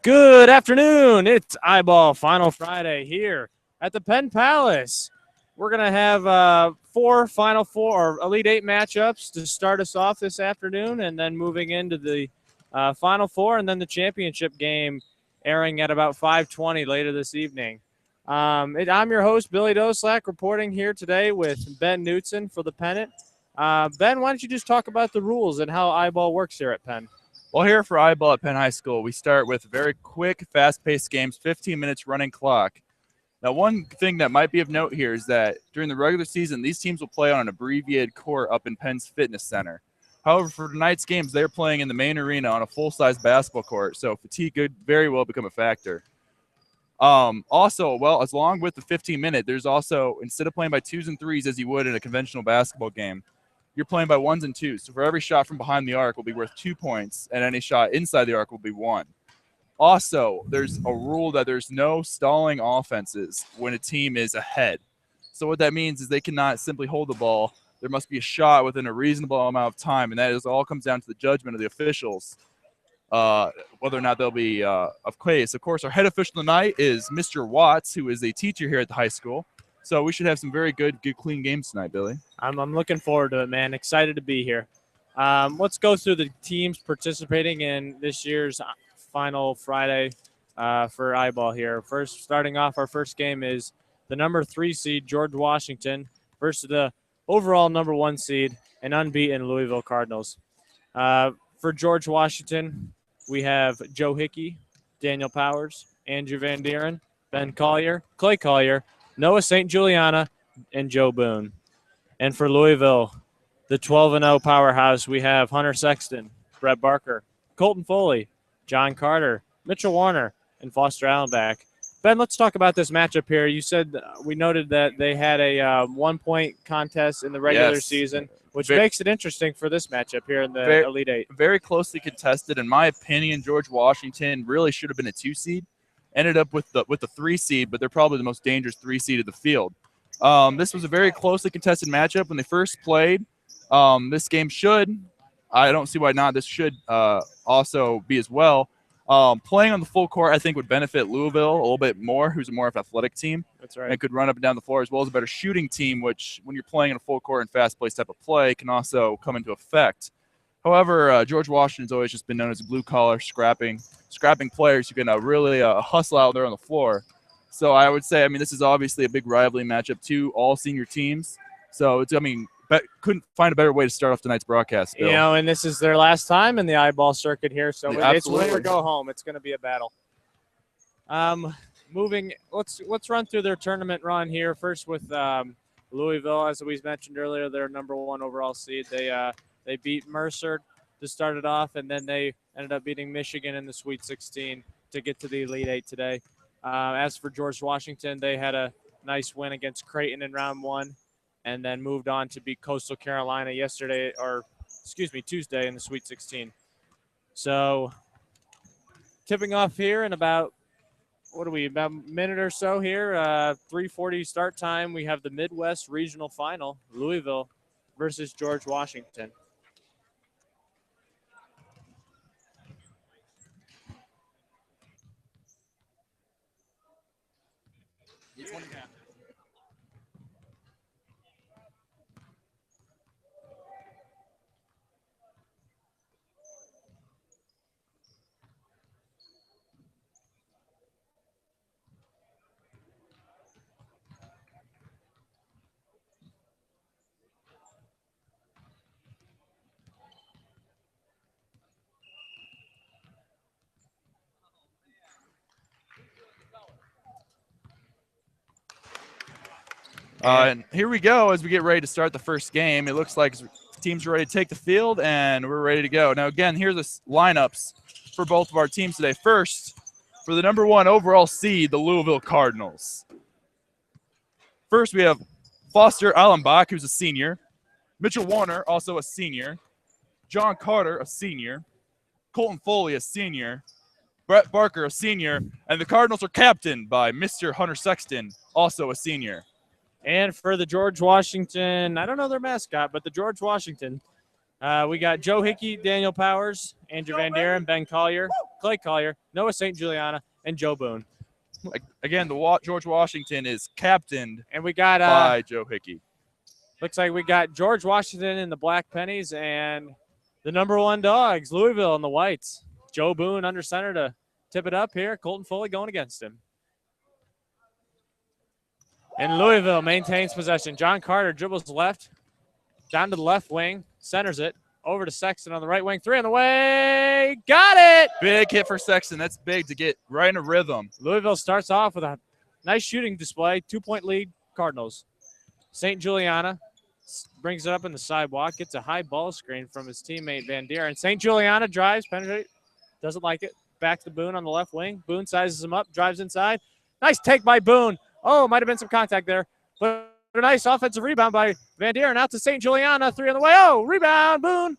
Good afternoon. It's iBall Final Friday here at the Penn Palace. We're going to have four Final Four or Elite Eight matchups to start us off this afternoon, and then moving into the Final Four, and then the championship game airing at about 5:20 later this evening. I'm your host, Billy Doslak, reporting here today with Ben Knutson for the Pennant. Ben, why don't you just talk about the rules and how iBall works here at Penn? Well, here for iBall at Penn High School, we start with very quick, fast-paced games, 15 minutes running clock. Now, one thing that might be of note here is that during the regular season, these teams will play on an abbreviated court up in Penn's Fitness Center. However, for tonight's games, they're playing in the main arena on a full-size basketball court, so fatigue could very well become a factor. Also, along with the 15-minute, there's also, instead of playing by 2s and 3s as you would in a conventional basketball game, you're playing by 1s and 2s. So for every shot from behind the arc will be worth 2 points, and any shot inside the arc will be 1. Also, there's a rule that there's no stalling offenses when a team is ahead. So what that means is they cannot simply hold the ball. There must be a shot within a reasonable amount of time, and that is all comes down to the judgment of the officials, whether or not they'll be of case. Of course, our head official tonight is Mr. Watts, who is a teacher here at the high school. So we should have some very good, clean games tonight, Billy. I'm looking forward to it, man. Excited to be here. Let's go through the teams participating in this year's Final Friday for iBall here. First, starting off, our first game is the number 3 seed, George Washington, versus the overall number 1 seed and unbeaten Louisville Cardinals. For George Washington, we have Joe Hickey, Daniel Powers, Andrew Van Dieren, Ben Collier, Clay Collier, Noah St. Juliana, and Joe Boone. And for Louisville, the 12-0 powerhouse, we have Hunter Sexton, Brett Barker, Colton Foley, John Carter, Mitchell Warner, and Foster Allenback. Ben, let's talk about this matchup here. You said we noted that they had a 1-point contest in the regular season, which makes it interesting for this matchup here in the Elite Eight. Very closely contested. In my opinion, George Washington really should have been a 2 seed. Ended up with the 3 seed, but they're probably the most dangerous 3 seed of the field. This was a very closely contested matchup when they first played. This game I don't see why not. This should also be as well. Playing on the full court, I think, would benefit Louisville a little bit more, who's a more athletic team. That's right. And could run up and down the floor, as well as a better shooting team, which when you're playing in a full court and fast-paced type of play can also come into effect. However, George Washington's always just been known as a blue-collar, scrapping players who can really hustle out there on the floor. So I would say, this is obviously a big rivalry matchup, 2 all-senior teams. So couldn't find a better way to start off tonight's broadcast, Bill. And this is their last time in the iBall circuit here, so it's win or go home. It's going to be a battle. Let's run through their tournament run here. First with Louisville, as we mentioned earlier, their number 1 overall seed. They beat Mercer to start it off, and then they ended up beating Michigan in the Sweet 16 to get to the Elite Eight today. As for George Washington, they had a nice win against Creighton in round 1, and then moved on to beat Coastal Carolina Tuesday in the Sweet 16. So tipping off here in about a minute or so here, 3:40 start time. We have the Midwest Regional Final, Louisville versus George Washington. And here we go as we get ready to start the first game. It looks like teams are ready to take the field, and we're ready to go. Now, again, here's the lineups for both of our teams today. First, for the number 1 overall seed, the Louisville Cardinals. First, we have Foster Allenbach, who's a senior. Mitchell Warner, also a senior. John Carter, a senior. Colton Foley, a senior. Brett Barker, a senior. And the Cardinals are captained by Mr. Hunter Sexton, also a senior. And for the George Washington, I don't know their mascot, but the George Washington, we got Joe Hickey, Daniel Powers, Andrew Van Dieren, Ben Collier, Clay Collier, Noah St. Juliana, and Joe Boone. Again, George Washington is captained And we got by Joe Hickey. Looks like we got George Washington in the black pennies and the number 1 dogs, Louisville in the whites. Joe Boone under center to tip it up here. Colton Foley going against him. And Louisville maintains possession. John Carter dribbles left, down to the left wing, centers it, over to Sexton on the right wing. 3 on the way. Got it! Big hit for Sexton. That's big to get right in a rhythm. Louisville starts off with a nice shooting display. 2-point lead, Cardinals. St. Juliana brings it up in the sidewalk, gets a high ball screen from his teammate Van Dieren. St. Juliana drives, penetrates, doesn't like it. Back to Boone on the left wing. Boone sizes him up, drives inside. Nice take by Boone. Oh, might have been some contact there. But a nice offensive rebound by Van Dieren. Out to St. Juliana. 3 on the way. Oh, rebound, Boone.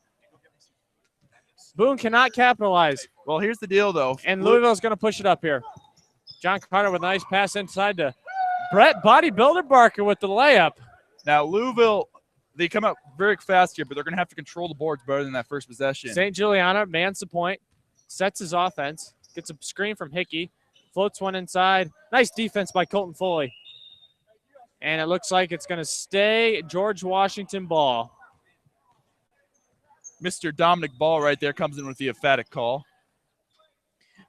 Boone cannot capitalize. Well, here's the deal, though. And Louisville's going to push it up here. John Carter with a nice pass inside to Brett Bodybuilder Barker with the layup. Now, Louisville, they come out very fast here, but they're going to have to control the boards better than that first possession. St. Juliana mans the point, sets his offense, gets a screen from Hickey, floats one inside. Nice defense by Colton Foley. And it looks like it's going to stay George Washington ball. Mr. Dominic Ball right there comes in with the emphatic call.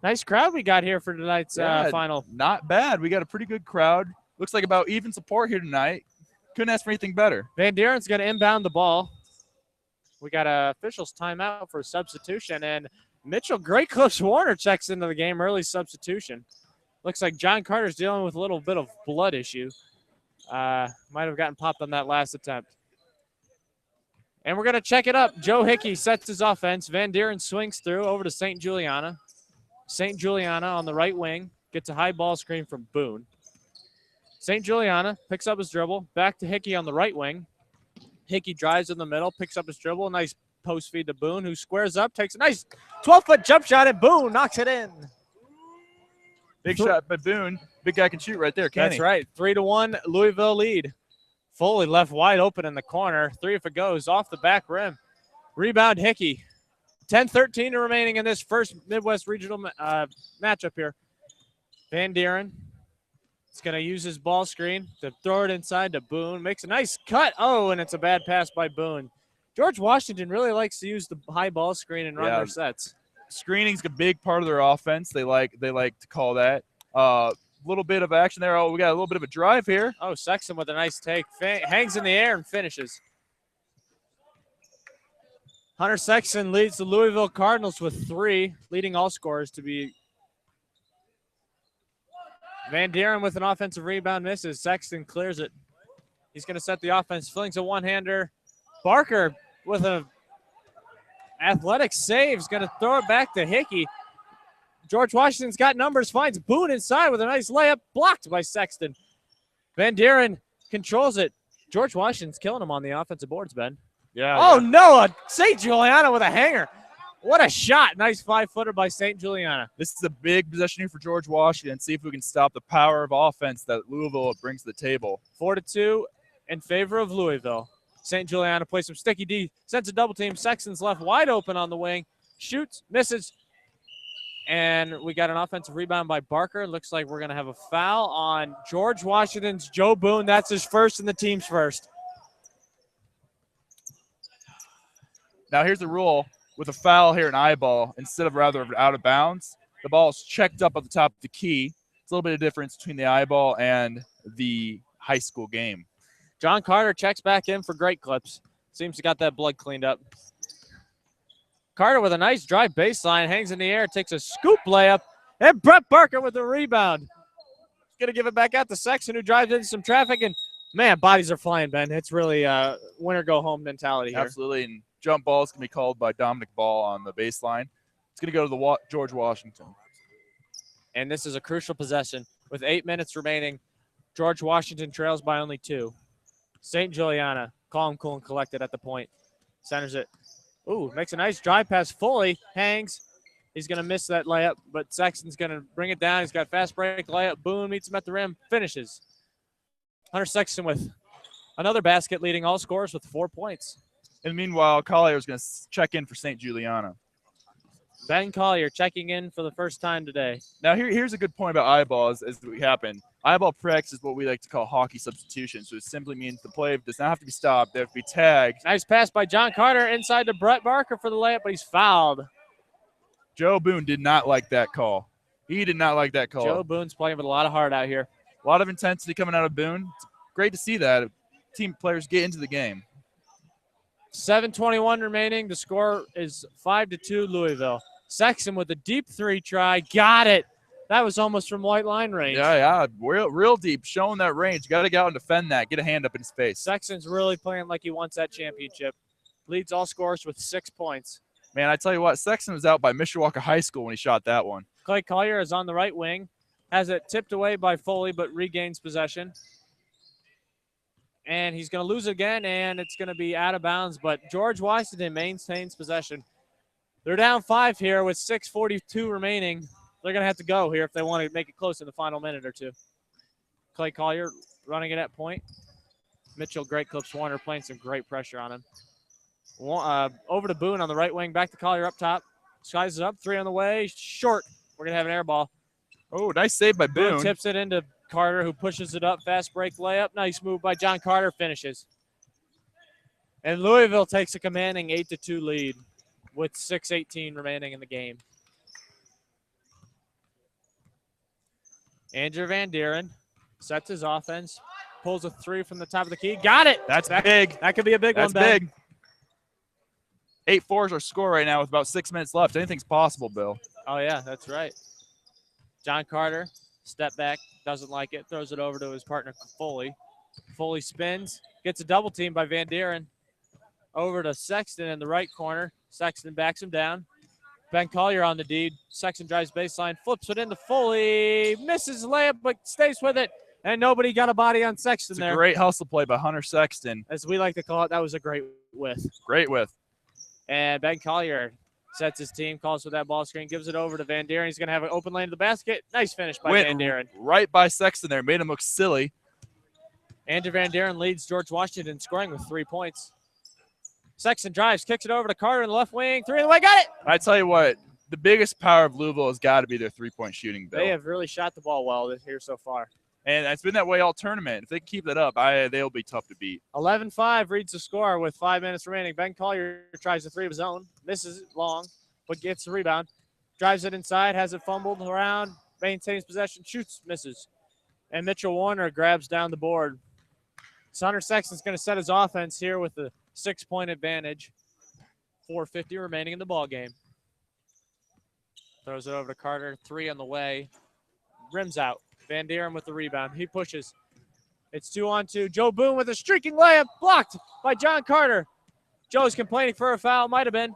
Nice crowd we got here for tonight's final. Not bad. We got a pretty good crowd. Looks like about even support here tonight. Couldn't ask for anything better. Van Dieren's going to inbound the ball. We got a official's timeout for substitution, and Mitchell Great Clips Warner checks into the game, early substitution. Looks like John Carter's dealing with a little bit of blood issue. Might have gotten popped on that last attempt. And we're going to check it up. Joe Hickey sets his offense. Van Dieren swings through over to St. Juliana. St. Juliana on the right wing gets a high ball screen from Boone. St. Juliana picks up his dribble. Back to Hickey on the right wing. Hickey drives in the middle, picks up his dribble. Nice post feed to Boone, who squares up, takes a nice 12-foot jump shot at Boone, knocks it in. Big shot by Boone. Big guy can shoot right there, can't he? That's right. 3-1 Louisville lead. Foley left wide open in the corner. 3 if it goes off the back rim. Rebound Hickey. 10-13 remaining in this first Midwest Regional matchup here. Van Dieren is going to use his ball screen to throw it inside to Boone. Makes a nice cut. Oh, and it's a bad pass by Boone. George Washington really likes to use the high ball screen and run their sets. Screening's a big part of their offense. They like to call that. Little bit of action there. Oh, we got a little bit of a drive here. Oh, Sexton with a nice take. Hangs in the air and finishes. Hunter Sexton leads the Louisville Cardinals with 3, leading all scorers to be. Van Dieren with an offensive rebound misses. Sexton clears it. He's going to set the offense. Flings a one-hander. Barker with an athletic save is going to throw it back to Hickey. George Washington's got numbers, finds Boone inside with a nice layup, blocked by Sexton. Van Dieren controls it. George Washington's killing him on the offensive boards, Ben. Yeah. Oh, no, St. Juliana with a hanger. What a shot. Nice 5-footer by St. Juliana. This is a big possession here for George Washington. See if we can stop the power of offense that Louisville brings to the table. 4-2 in favor of Louisville. St. Juliana plays some sticky D, sends a double team. Sexton's left wide open on the wing. Shoots, misses. And we got an offensive rebound by Barker. Looks like we're going to have a foul on George Washington's Joe Boone. That's his first and the team's first. Now here's the rule. With a foul here in iBall, instead of rather out of bounds, the ball is checked up at the top of the key. It's a little bit of difference between the iBall and the high school game. John Carter checks back in for Great Clips. Seems to got that blood cleaned up. Carter with a nice drive baseline, hangs in the air, takes a scoop layup, and Brett Barker with the rebound. He's going to give it back out to Sexton, who drives into some traffic, and, man, bodies are flying, Ben. It's really winner-go-home mentality here. Absolutely, and jump balls can be called by Dominic Ball on the baseline. It's going to go to the George Washington. And this is a crucial possession. With 8 minutes remaining, George Washington trails by only 2. St. Juliana, calm, cool, and collected at the point. Centers it. Ooh, makes a nice drive pass. Foley hangs. He's going to miss that layup, but Sexton's going to bring it down. He's got fast break layup. Boone meets him at the rim, finishes. Hunter Sexton with another basket, leading all scorers with 4 points. And meanwhile, Collier's going to check in for St. Juliana. Ben Collier checking in for the first time today. Now, here's a good point about eyeball as we happen. Eyeball practice is what we like to call hockey substitution. So it simply means the play does not have to be stopped. They have to be tagged. Nice pass by John Carter inside to Brett Barker for the layup, but he's fouled. Joe Boone did not like that call. He did not like that call. Joe Boone's playing with a lot of heart out here. A lot of intensity coming out of Boone. It's great to see that. Team players get into the game. 7:21 remaining. The score is 5-2 Louisville. Sexton with a deep three try. Got it. That was almost from white line range. Yeah. Real deep. Showing that range. Got to go out and defend that. Get a hand up in his face. Sexton's really playing like he wants that championship. Leads all scorers with 6 points. Man, I tell you what, Sexton was out by Mishawaka High School when he shot that one. Clay Collier is on the right wing. Has it tipped away by Foley, but regains possession. And he's going to lose again, and it's going to be out of bounds. But George Washington maintains possession. They're down 5 here with 6:42 remaining. They're going to have to go here if they want to make it close in the final minute or two. Clay Collier running it at point. Mitchell Great Clips Warner playing some great pressure on him. Over to Boone on the right wing. Back to Collier up top. Skies it up. 3 on the way. Short. We're going to have an air ball. Oh, nice save by Boone. Tips it into Carter, who pushes it up. Fast break layup. Nice move by John Carter. Finishes. And Louisville takes a commanding 8-2 lead with 6:18 remaining in the game. Andrew Van Dieren sets his offense. Pulls a 3 from the top of the key. Got it. That's big. That could be a big one, That's Ben. big. 8-4 is our score right now with about 6 minutes left. Anything's possible, Bill. Oh, yeah, that's right. John Carter, step back, doesn't like it, throws it over to his partner, Foley. Foley spins, gets a double team by Van Dieren. Over to Sexton in the right corner. Sexton backs him down. Ben Collier on the D. Sexton drives baseline, flips it into Foley, misses layup, but stays with it. And nobody got a body on Sexton there. Great hustle play by Hunter Sexton. As we like to call it, that was a great width. Great width. And Ben Collier sets his team, calls for that ball screen, gives it over to Van Dieren. He's going to have an open lane to the basket. Nice finish by Van Dieren. Right by Sexton there. Made him look silly. Andrew Van Dieren leads George Washington scoring with 3 points. Sexton drives, kicks it over to Carter in the left wing. 3 in the way, got it! I tell you what, the biggest power of Louisville has got to be their three-point shooting, Bill. They have really shot the ball well this here so far. And it's been that way all tournament. If they keep that up, they'll be tough to beat. 11-5 reads the score with 5 minutes remaining. Ben Collier tries the 3 of his own. Misses it long, but gets the rebound. Drives it inside, has it fumbled around, maintains possession, shoots, misses. And Mitchell Warner grabs down the board. So Hunter Sexton's going to set his offense here with a 6-point advantage. 4:50 remaining in the ball game. Throws it over to Carter. 3 on the way. Rims out. Van Dieren with the rebound. He pushes. It's 2-on-2. Joe Boone with a streaking layup. Blocked by John Carter. Joe's complaining for a foul. Might have been.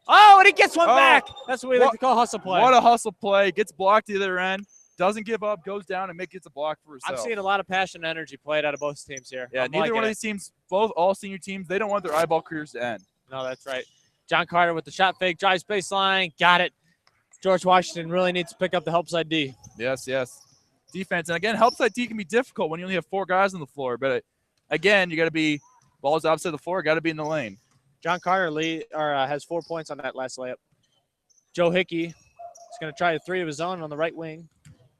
Oh, and he gets one back. That's what we like to call hustle play. What a hustle play. Gets blocked the other end. Doesn't give up. Goes down and gets a block for himself. I'm seeing a lot of passion and energy played out of both teams here. Yeah, neither one of these teams, both all senior teams, they don't want their eyeball careers to end. No, that's right. John Carter with the shot fake. Drives baseline. Got it. George Washington really needs to pick up the help side D. Yes. Defense. And again, help side D can be difficult when you only have 4 guys on the floor. But again, you got to be balls outside the floor, got to be in the lane. John Carter has 4 points on that last layup. Joe Hickey is going to try a 3 of his own on the right wing.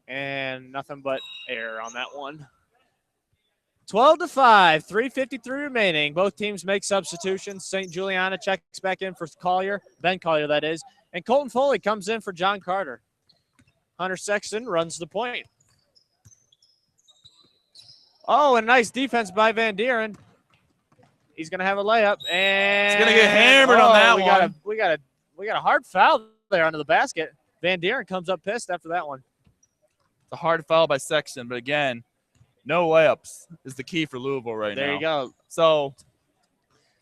And nothing but air on that one. 12-5, 3:53 remaining. Both teams make substitutions. St. Juliana checks back in for Collier, Ben Collier that is. And Colton Foley comes in for John Carter. Hunter Sexton runs the point. Oh, and nice defense by Van Dieren. He's going to have a layup, and he's going to get hammered on that one. We got a hard foul there under the basket. Van Dieren comes up pissed after that one. It's a hard foul by Sexton, but again, no layups is the key for Louisville right now. There you go. So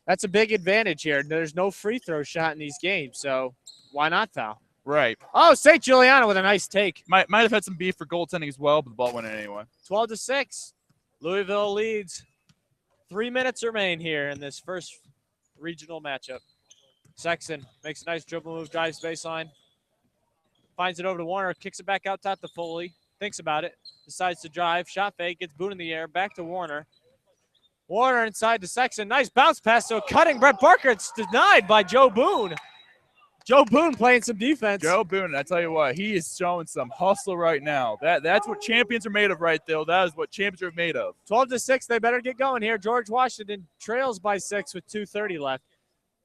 that's a big advantage here. There's no free throw shot in these games, so why not foul? Right. Oh, St. Juliana with a nice take. Might have had some beef for goaltending as well, but the ball went in anyway. 12-6. Louisville leads. 3 minutes remain here in this first regional matchup. Sexton makes a nice dribble move, drives baseline. Finds it over to Warner, kicks it back out top to Foley. Thinks about it, decides to drive. Shot fake, gets Boone in the air, back to Warner. Warner inside to Sexton. Nice bounce pass to a cutting Brett Barker. It's denied by Joe Boone. Joe Boone playing some defense. Joe Boone, I tell you what, he is showing some hustle right now. That's what champions are made of right there. That is what champions are made of. 12-6, they better get going here. George Washington trails by 6 with 2:30 left.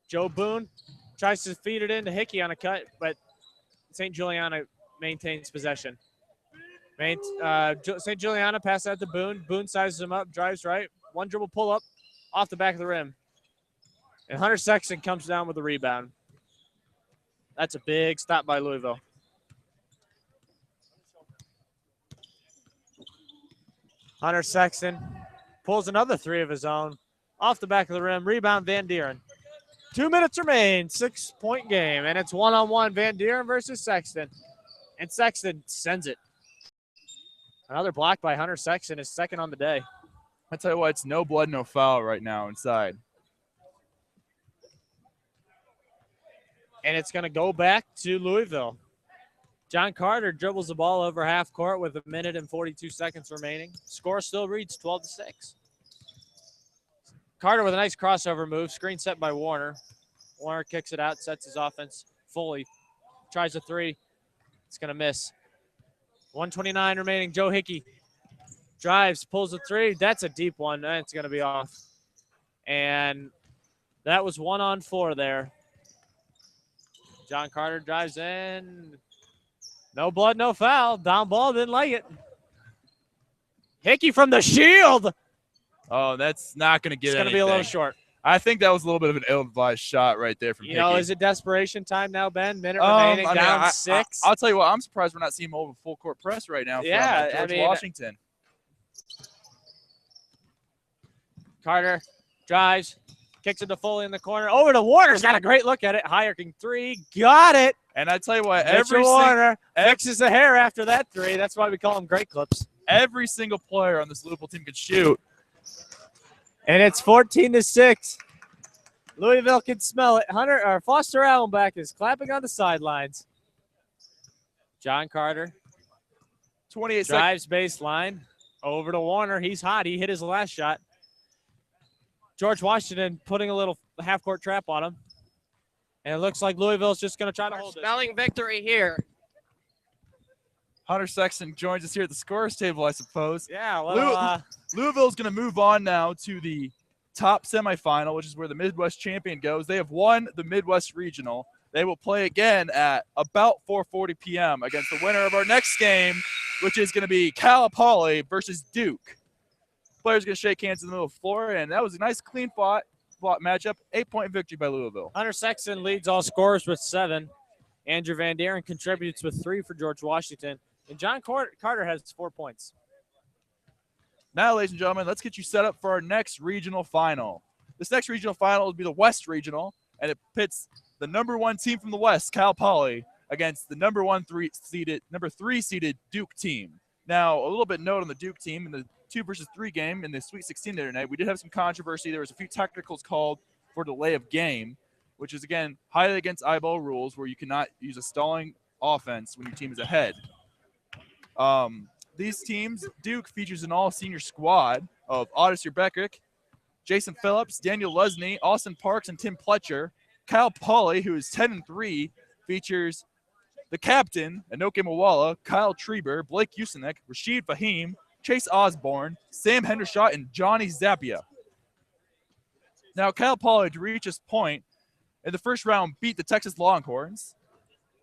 Joe Boone tries to feed it into Hickey on a cut, but St. Juliana maintains possession. St. Juliana passes out to Boone. Boone sizes him up, drives right. One dribble pull up off the back of the rim. And Hunter Sexton comes down with the rebound. That's a big stop by Louisville. Hunter Sexton pulls another 3 of his own off the back of the rim. Rebound, Van Deeren. 2 minutes remain, 6-point game, and it's one-on-one Van Deeren versus Sexton. And Sexton sends it. Another block by Hunter Sexton, is second on the day. I tell you what, it's no blood, no foul right now inside. And it's going to go back to Louisville. John Carter dribbles the ball over half court with 1 minute and 42 seconds remaining. Score still reads 12-6. Carter with a nice crossover move. Screen set by Warner. Warner kicks it out, sets his offense fully. Tries a 3. It's going to miss. 1:29 remaining. Joe Hickey drives, pulls a 3. That's a deep one. It's going to be off. And that was 1-on-4 there. John Carter drives in. No blood, no foul. Down ball, didn't like it. Hickey from the shield. Oh, that's not going to get It's anything. going to be a little short. I think that was a little bit of an ill-advised shot right there from You know, Hickey. is it desperation time now, Ben? Minute remaining, down 6. I'll tell you what, I'm surprised we're not seeing more of a full-court press right now from George Washington. Carter drives, kicks it to Foley in the corner. Over to Warner's got a great look at it. High-arcing 3, got it. And I tell you what, Warner fixes the hair after that 3. That's why we call them great clips. Every single player on this Louisville team can shoot. And it's 14-6. Louisville can smell it. Foster Allenback is clapping on the sidelines. John Carter 28 drives baseline over to Warner. He's hot. He hit his last shot. George Washington putting a little half-court trap on him. And it looks like Louisville's just going to try to hold it. Spelling victory here. Hunter Sexton joins us here at the scorers table, I suppose. Yeah, well, Louisville's going to move on now to the top semifinal, which is where the Midwest champion goes. They have won the Midwest Regional. They will play again at about 4:40 p.m. against the winner of our next game, which is going to be Cal Poly versus Duke. Players going to shake hands in the middle of the floor, and that was a nice, clean fought matchup. 8-point victory by Louisville. Hunter Sexton leads all scorers with 7. Andrew Van Deeren contributes with 3 for George Washington. And John Carter has 4 points. Now, ladies and gentlemen, let's get you set up for our next regional final. This next regional final will be the West Regional, and it pits the number 1 team from the West, Cal Poly, against the number 3 seeded Duke team. Now, a little bit note on the Duke team in the 2 versus 3 game in the Sweet 16 the other night. We did have some controversy. There was a few technicals called for delay of game, which is, again, highly against iBall rules where you cannot use a stalling offense when your team is ahead. These teams, Duke features an all-senior squad of Otis Beckrick, Jason Phillips, Daniel Lusney, Austin Parks, and Tim Pletcher. Cal Poly, who is 10-3, features the captain, Anoke Mawala, Kyle Treber, Blake Usenek, Rashid Fahim, Chase Osborne, Sam Hendershot, and Johnny Zappia. Now, Cal Poly, to reach this point, in the first round, beat the Texas Longhorns.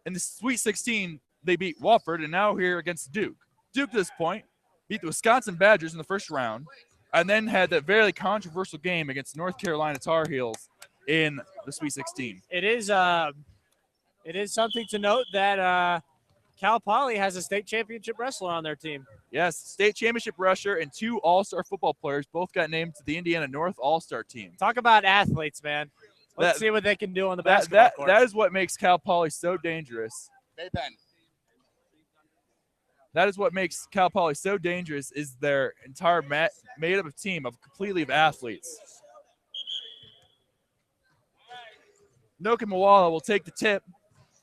In the Sweet 16, they beat Wofford, and now here against Duke. Duke, at this point, beat the Wisconsin Badgers in the first round, and then had that very controversial game against North Carolina Tar Heels in the Sweet 16. It is something to note that Cal Poly has a state championship wrestler on their team. Yes, state championship rusher and 2 all-star football players both got named to the Indiana North all-star team. Talk about athletes, man. Let's see what they can do on the basketball court. That is what makes Cal Poly so dangerous. That is what makes Cal Poly so dangerous is their entire made up of team of completely of athletes. Noka Mawala will take the tip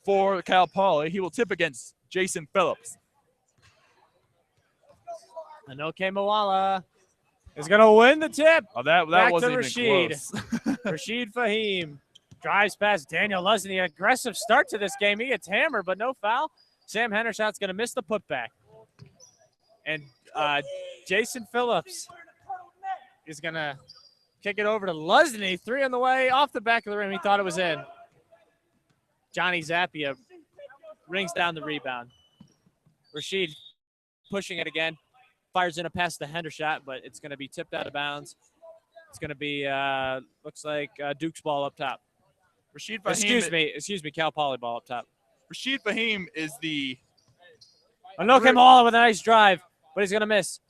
for Cal Poly. He will tip against Jason Phillips. Anoke Mawala is going to win the tip. Oh, that Back wasn't to even Rashid. close. Rashid Fahim Drives past Daniel Lesney. Aggressive start to this game. He gets hammered, but no foul. Sam Hendershot's going to miss the putback. And Jason Phillips is going to kick it over to Lesney. 3 on the way, off the back of the rim. He thought it was in. Johnny Zappia rings down the rebound. Rashid pushing it again. Fires in a pass to Hendershot, but it's going to be tipped out of bounds. It's going to be, looks like Duke's ball up top. Rashid Fahim. Excuse me, Cal Poly ball up top. Rashid Fahim is the. Anoke Mala with a nice drive, but he's going to miss.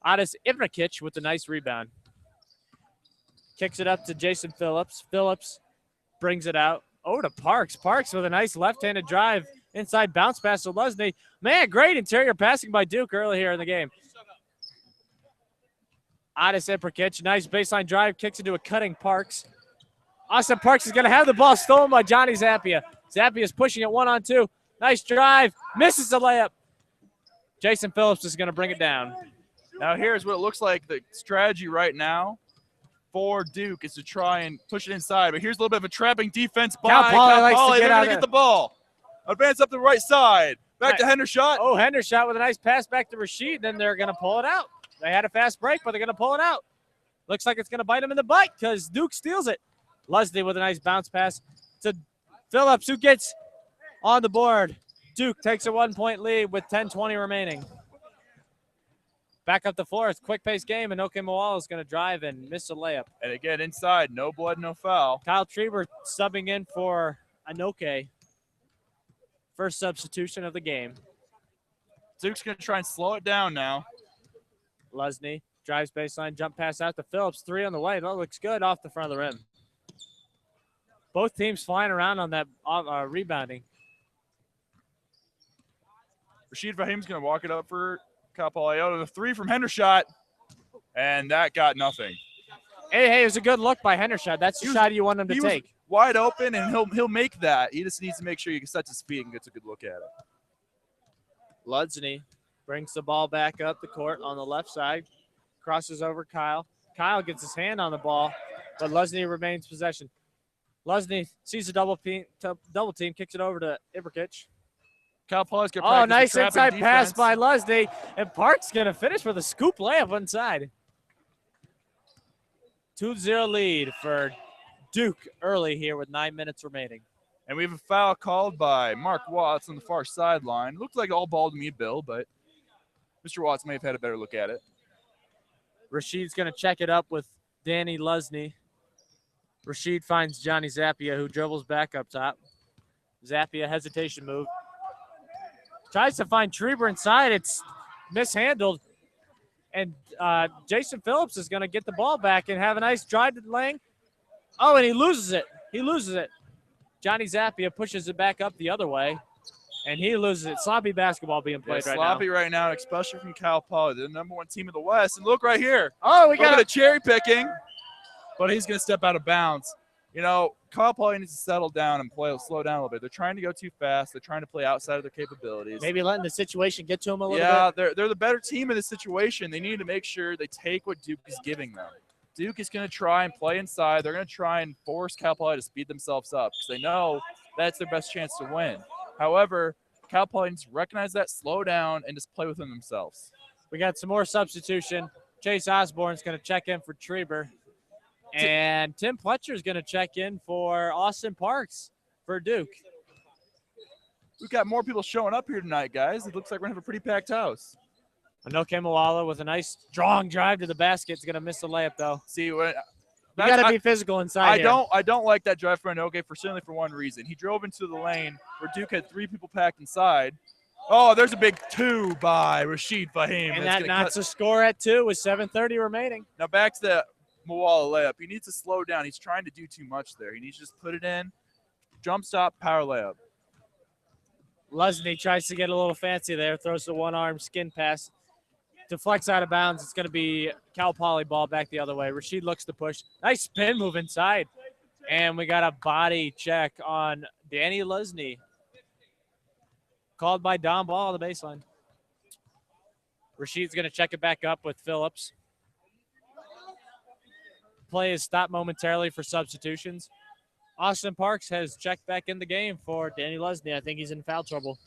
Adis Ivrakic with a nice rebound. Kicks it up to Jason Phillips. Phillips brings it out. Over to Parks. Parks with a nice left-handed drive. Inside bounce pass to Lesney. Man, great interior passing by Duke early here in the game. Adis Ivrakic, nice baseline drive, kicks into a cutting Parks. Austin Parks is going to have the ball stolen by Johnny Zappia. Zappia is pushing it 1-on-2. Nice drive. Misses the layup. Jason Phillips is going to bring it down. Now here's what it looks like. The strategy right now for Duke is to try and push it inside. But here's a little bit of a trapping defense by Cal Poly. They're going to get the ball. Advance up the right side. Back to Hendershot. Oh, Hendershot with a nice pass back to Rashid. Then they're going to pull it out. They had a fast break, but they're going to pull it out. Looks like it's going to bite him in the butt because Duke steals it. Lesney with a nice bounce pass to Phillips, who gets on the board. Duke takes a 1-point lead with 10:20 remaining. Back up the floor. It's a quick-paced game, and Oke Moala is going to drive and miss a layup. And again, inside, no blood, no foul. Kyle Trieber subbing in for Anoke. First substitution of the game. Duke's going to try and slow it down now. Lesney drives baseline, jump pass out to Phillips. 3 on the way. That looks good off the front of the rim. Both teams flying around on that rebounding. Rashid Fahim's going to walk it up for Cal Poly. The 3 from Hendershot, and that got nothing. Hey, it was a good look by Hendershot. That's the shot you want him to take. Wide open, and he'll make that. He just needs to make sure he sets his feet and gets a good look at it. Lesney brings the ball back up the court on the left side. Crosses over Kyle. Kyle gets his hand on the ball, but Lesney remains possession. Lesney sees a double team, kicks it over to Ivrakic. Cal Poly's going to practice nice inside defense. Pass by Lesney, and Park's going to finish with a scoop layup inside. 2-0 lead for Duke early here with 9 minutes remaining. And we have a foul called by Mark Watts on the far sideline. Looked like all ball to me, Bill, but Mr. Watts may have had a better look at it. Rashid's going to check it up with Danny Lesney. Rashid finds Johnny Zappia, who dribbles back up top. Zappia, hesitation move. Tries to find Trieber inside. It's mishandled. And Jason Phillips is going to get the ball back and have a nice drive to the lane. Oh, and he loses it. Johnny Zappia pushes it back up the other way, and he loses it. Sloppy basketball being played right now. Sloppy right now, especially from Cal Poly, the #1 team in the West. And look right here. Oh, we got a cherry picking, but he's going to step out of bounds. You know, Cal Poly needs to settle down and slow down a little bit. They're trying to go too fast. They're trying to play outside of their capabilities. Maybe letting the situation get to them a little bit. Yeah, they're the better team in this situation. They need to make sure they take what Duke is giving them. Duke is going to try and play inside. They're going to try and force Cal Poly to speed themselves up because they know that's their best chance to win. However, Cal Poly needs to recognize that, slow down, and just play within themselves. We got some more substitution. Chase Osborne's going to check in for Trieber. And Tim Pletcher is going to check in for Austin Parks for Duke. We've got more people showing up here tonight, guys. It looks like we're going to have a pretty packed house. Anoke Moala with a nice strong drive to the basket. Is going to miss the layup, though. See, you got to be physical inside. I don't like that drive for Anoke certainly for one reason. He drove into the lane where Duke had 3 people packed inside. Oh, there's a big 2 by Rashid Fahim. And that knocks a score at 2 with 7:30 remaining. Now back to the Moala layup. He needs to slow down. He's trying to do too much there. He needs to just put it in, jump stop, power layup. Lesney tries to get a little fancy there, throws the one-arm skin pass. Deflects out of bounds. It's going to be Cal Poly ball back the other way. Rashid looks to push. Nice spin move inside. And we got a body check on Danny Lesney. Called by Don Ball on the baseline. Rashid's going to check it back up with Phillips. Play is stopped momentarily for substitutions. Austin Parks has checked back in the game for Danny Lesney. I think he's in foul trouble.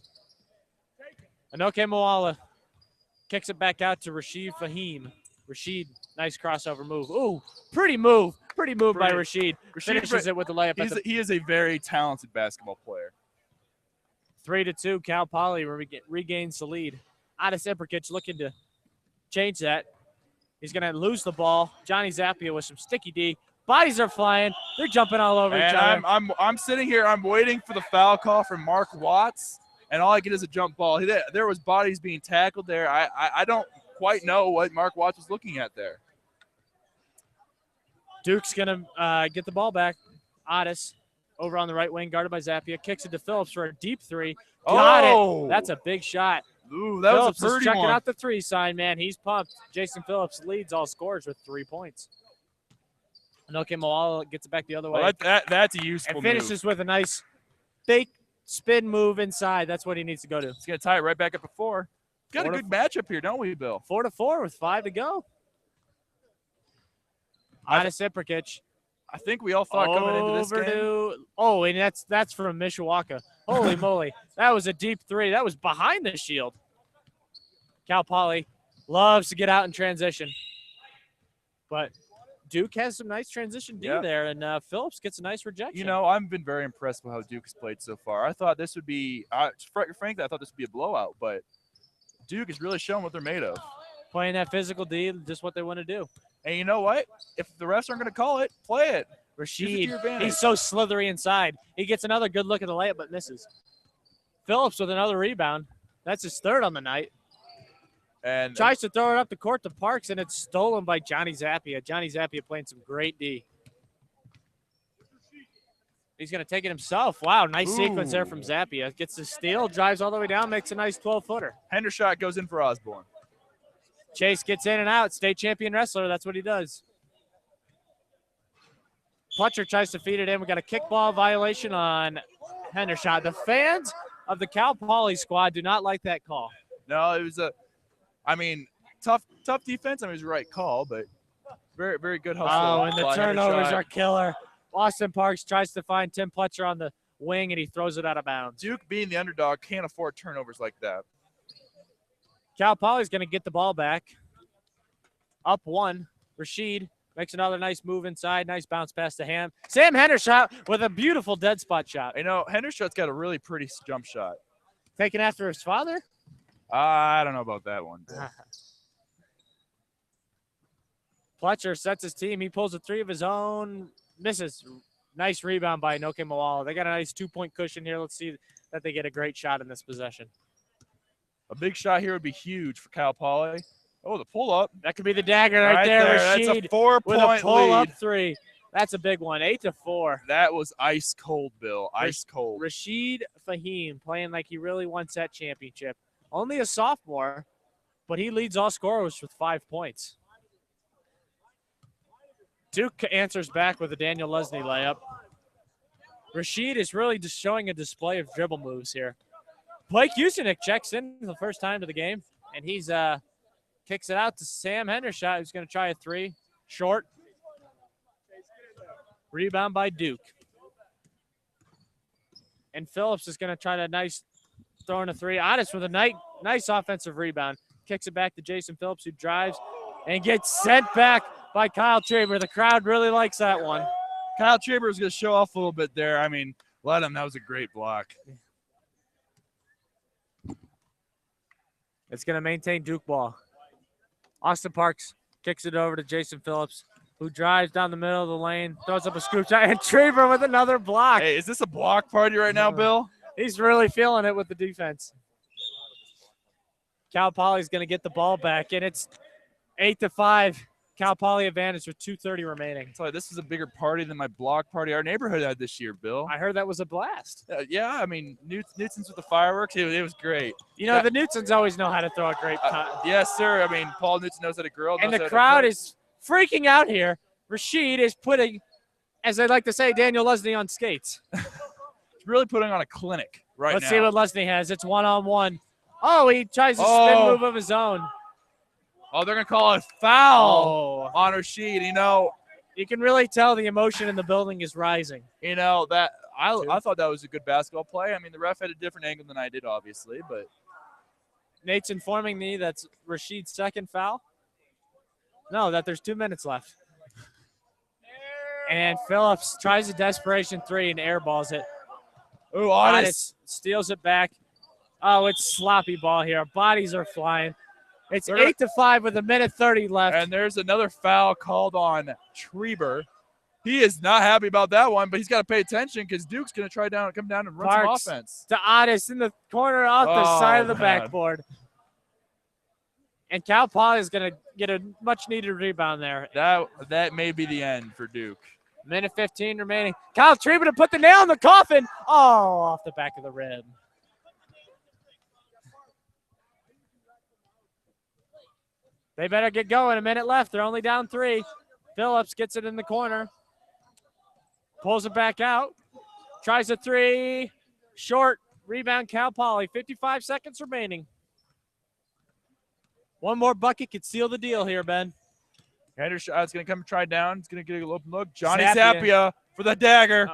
Anoke Moala kicks it back out to Rashid Fahim. Rashid, nice crossover move. Ooh, pretty move. Pretty move by Rashid. Finishes it with the layup. He is a very talented basketball player. 3-2, Cal Poly regains the lead. Addis Ibrkic looking to change that. He's going to lose the ball. Johnny Zappia with some sticky D. Bodies are flying. They're jumping all over each other. I'm sitting here. I'm waiting for the foul call from Mark Watts, and all I get is a jump ball. There was bodies being tackled there. I don't quite know what Mark Watts was looking at there. Duke's going to get the ball back. Addis over on the right wing, guarded by Zappia. Kicks it to Phillips for a deep three. Got it. That's a big shot. Ooh, that Phillips was a pretty is checking one. out the 3 sign, man. He's pumped. Jason Phillips leads all scorers with 3 points. Anoke Moala gets it back the other way. That's a useful and finishes with a nice fake spin move inside. That's what he needs to go to. He's going to tie it right back up to 4. Got a good matchup here, don't we, Bill? 4-4 with 5 to go. Addis Ibrkic. I think we all thought coming into this game. Oh, and that's from Mishawaka. Holy moly. That was a deep 3. That was behind the shield. Cal Poly loves to get out in transition. But Duke has some nice transition D there, and Phillips gets a nice rejection. You know, I've been very impressed with how Duke has played so far. I thought this would be frankly, I thought this would be a blowout, but Duke has really shown what they're made of. Playing that physical D, just what they want to do. And you know what? If the refs aren't going to call it, play it. Rashid, he's so slithery inside. He gets another good look at the layup, but misses. Phillips with another rebound. That's his 3rd on the night. And tries to throw it up the court to Parks, and it's stolen by Johnny Zappia. Johnny Zappia playing some great D. He's going to take it himself. Wow, nice sequence there from Zappia. Gets the steal, drives all the way down, makes a nice 12-footer. Hendershot goes in for Osborne. Chase gets in and out. State champion wrestler. That's what he does. Pletcher tries to feed it in. We got a kickball violation on Hendershot. The fans of the Cal Poly squad do not like that call. No, it was tough defense. I mean, it was the right call, but very, very good hustle. Oh, and the turnovers are killer. Austin Parks tries to find Tim Pletcher on the wing, and he throws it out of bounds. Duke, being the underdog, can't afford turnovers like that. Cal Poly's going to get the ball back. Up 1. Rashid makes another nice move inside. Nice bounce pass to Ham. Sam Hendershot with a beautiful dead spot shot. You know, Hendershot's got a really pretty jump shot. Taken after his father? I don't know about that one. Pletcher sets his team. He pulls a 3 of his own. Misses. Nice rebound by Anoke Moala. They got a nice 2-point cushion here. Let's see that they get a great shot in this possession. A big shot here would be huge for Cal Poly. Oh, the pull-up. That could be the dagger right there. Rashid that's a 4-point with a pull-up lead. 3. That's a big one. 8-4. That was ice cold, Bill. Ice cold. Rashid Fahim playing like he really wants that championship. Only a sophomore, but he leads all scorers with 5 points. Duke answers back with a Daniel Lesney layup. Rashid is really just showing a display of dribble moves here. Blake Usenik checks in for the first time to the game, and he's kicks it out to Sam Hendershot, who's going to try a 3. Short. Rebound by Duke. And Phillips is going to try to nice throw in a 3. Addis with a nice offensive rebound. Kicks it back to Jason Phillips, who drives and gets sent back by Kyle Traber. The crowd really likes that one. Kyle Traber is going to show off a little bit there. I mean, let him. That was a great block. It's going to maintain Duke ball. Austin Parks kicks it over to Jason Phillips, who drives down the middle of the lane, throws up a scoop shot, and Traver with another block. Hey, is this a block party right now, Bill? He's really feeling it with the defense. Cal Poly's going to get the ball back, and it's 8-5. Cal Poly advantage with 2:30 remaining. So this is a bigger party than my block party our neighborhood had this year, Bill. I heard that was a blast. Yeah, I mean, Newton's with the fireworks. It was great. You know, the Newtons always know how to throw a great time. Yes, sir. I mean, Paul Newton knows how to grill. And the crowd is freaking out here. Rashid is putting, as they like to say, Daniel Lesney on skates. He's really putting on a clinic right now. Let's see what Lesney has. It's 1-on-1. Oh, he tries a spin move of his own. Oh, they're going to call a foul on Rashid. You know, You can really tell the emotion in the building is rising. You know, that I thought that was a good basketball play. I mean, the ref had a different angle than I did, obviously, but Nate's informing me that's Rashid's second foul. No, that there's 2 minutes left. And Phillips tries a desperation three and airballs it. ooh, Otis. Steals it back. Oh, it's sloppy ball here. Bodies are flying. It's They're 8-5 with 1:30 left. And there's another foul called on Treber. He is not happy about that one, but he's got to pay attention because Duke's going to come down and run Parks some offense. to Otis in the corner off the side of the backboard. And Cal Poly is going to get a much-needed rebound there. That may be the end for Duke. 1:15 remaining. Kyle Treber to put the nail in the coffin. Oh, off the back of the rim. They better get going. 1 minute left. They're only down 3. Phillips gets it in the corner. Pulls it back out. Tries a 3. Short. Rebound Cal Poly. 55 seconds remaining. One more bucket could seal the deal here, Ben. Hendershot's going to come try down. It's going to get an open look. Johnny Zappia for the dagger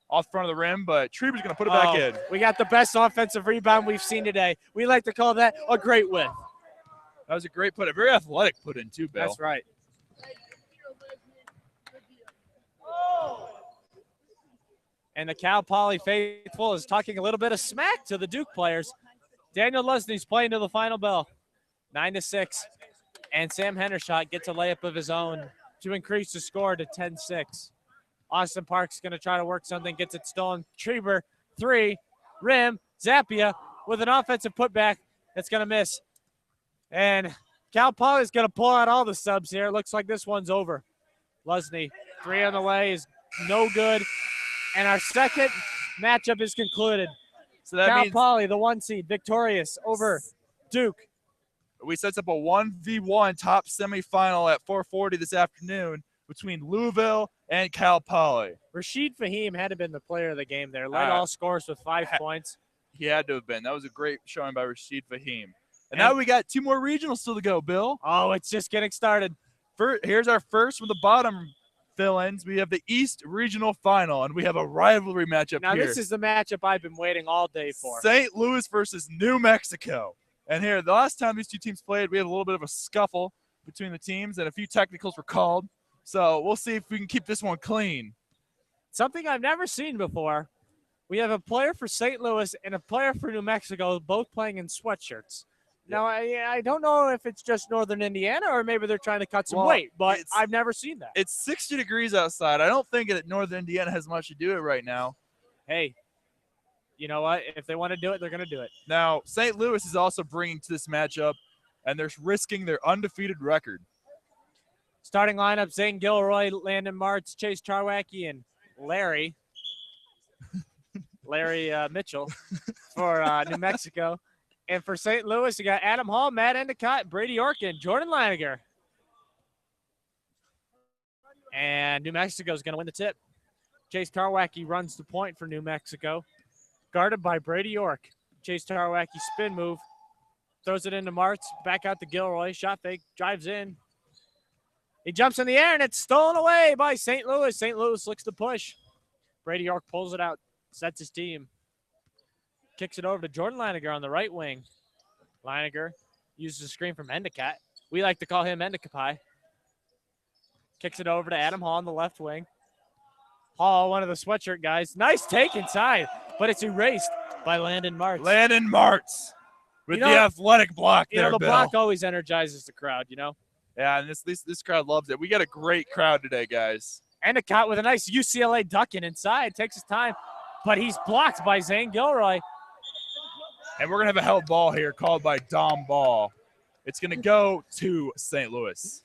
off the front of the rim, but Treber's going to put it back in. We got the best offensive rebound we've seen today. We like to call that a great win. That was a great put. A very athletic put in, too, Bill. That's right. And the Cal Poly faithful is talking a little bit of smack to the Duke players. Daniel Lesney's playing to the final bell. 9-6. And Sam Hendershot gets a layup of his own to increase the score to 10-6. Austin Park's going to try to work something, gets it stolen. Treber, 3, rim, Zappia with an offensive putback that's going to miss. And Cal Poly is going to pull out all the subs here. Looks like this one's over. Lesney, 3 on the way is no good. And our second matchup is concluded. So that Cal means Poly, the 1 seed, victorious over Duke. We set up a 1v1 top semifinal at 4:40 this afternoon between Louisville and Cal Poly. Rashid Fahim had to have been the player of the game there. Led all scores with 5 points. He had to have been. That was a great showing by Rashid Fahim. And now we got 2 more regionals still to go, Bill. Oh, it's just getting started. Here's our first from the bottom fill-ins. We have the East Regional Final, and we have a rivalry matchup now, here. This is the matchup I've been waiting all day for. St. Louis versus New Mexico. And here, the last time these 2 teams played, we had a little bit of a scuffle between the teams, and a few technicals were called. So we'll see if we can keep this one clean. Something I've never seen before. We have a player for St. Louis and a player for New Mexico, both playing in sweatshirts. Now, I don't know if it's just Northern Indiana or maybe they're trying to cut some weight, but I've never seen that. It's 60 degrees outside. I don't think that Northern Indiana has much to do it right now. Hey, you know what? If they want to do it, they're going to do it. Now, St. Louis is also bringing to this matchup, and they're risking their undefeated record. Starting lineup, Zane Gilroy, Landon Martz, Chase Charwacky, and Larry Mitchell for New Mexico. And for St. Louis, you got Adam Hall, Matt Endicott, Brady Orkin, Jordan Leininger. And New Mexico is going to win the tip. Chase Charwacky runs the point for New Mexico. Guarded by Brady York. Chase Tarwacky spin move. Throws it into Martz. Back out to Gilroy. Shot fake. Drives in. He jumps in the air, and it's stolen away by St. Louis. St. Louis looks to push. Brady York pulls it out. Sets his team. Kicks it over to Jordan Leininger on the right wing. Leininger uses a screen from Endicott. We like to call him Endicott. Kicks it over to Adam Hall on the left wing. Hall, one of the sweatshirt guys. Nice take inside, but it's erased by Landon Martz. Landon Martz with the athletic block there, the Bill. block always energizes the crowd, you know? Yeah, and this crowd loves it. We got a great crowd today, guys. Endicott with a nice UCLA ducking inside. Takes his time, but he's blocked by Zane Gilroy. And we're going to have a held ball here called by Dom Ball. It's going to go to St. Louis.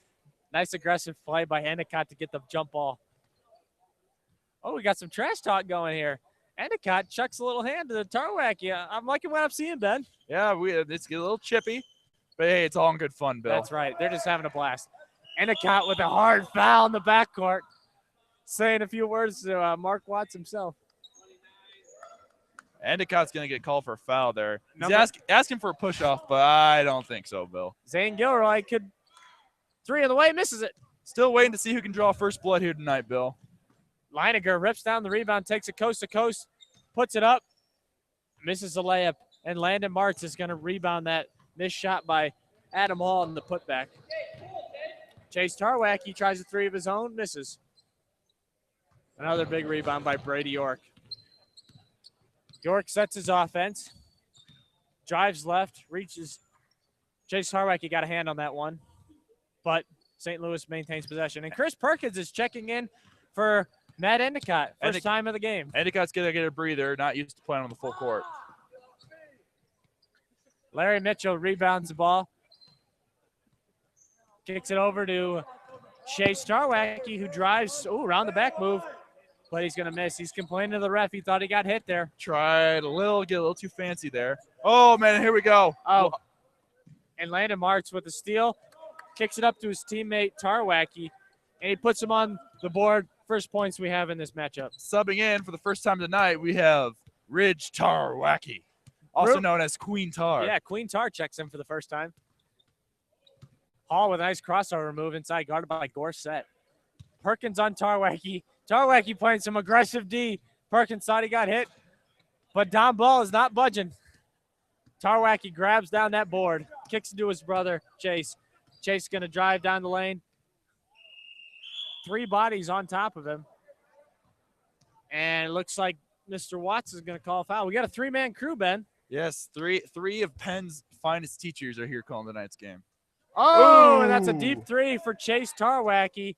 Nice aggressive play by Endicott to get the jump ball. Oh, we got some trash talk going here. Endicott chucks a little hand to the Tarwacky. I'm liking what I'm seeing, Ben. Yeah, it's a little chippy, but hey, it's all in good fun, Bill. That's right. They're just having a blast. Endicott with a hard foul in the backcourt. Saying a few words to Mark Watts himself. Endicott's going to get called for a foul there. He's asking for a push-off, but I don't think so, Bill. Zane Gilroy could 3 on the way, misses it. Still waiting to see who can draw first blood here tonight, Bill. Leininger rips down the rebound, takes it coast to coast, puts it up, misses the layup, and Landon Martz is going to rebound that missed shot by Adam Hall in the putback. Chase Tarwacky tries a three of his own, misses. Another big rebound by Brady York. York sets his offense, drives left, reaches. Chase Tarwacky got a hand on that one, but St. Louis maintains possession. And Chris Perkins is checking in for Matt Endicott, first time of the game. Endicott's going to get a breather, not used to playing on the full court. Larry Mitchell rebounds the ball. Kicks it over to Chase Tarwacky, who drives, around the back move, but he's going to miss. He's complaining to the ref. He thought he got hit there. Tried get a little too fancy there. Oh, man, here we go. Oh, and Landon Martz with the steal. Kicks it up to his teammate Tarwacky, and he puts him on the board. First points we have in this matchup. Subbing in for the first time tonight, we have Ridge Tarwacky, also known as Queen Tar. Yeah, Queen Tar checks in for the first time. Hall with a nice crossover move inside, guarded by Gorset. Perkins on Tarwacky. Tarwacky playing some aggressive D. Perkins thought he got hit, but Don Ball is not budging. Tarwacky grabs down that board, kicks it to his brother, Chase. Chase is going to drive down the lane. Three bodies on top of him. And it looks like Mr. Watts is going to call a foul. We got a three-man crew, Ben. Yes, three of Penn's finest teachers are here calling tonight's game. Oh, and that's a deep three for Chase Tarwacky.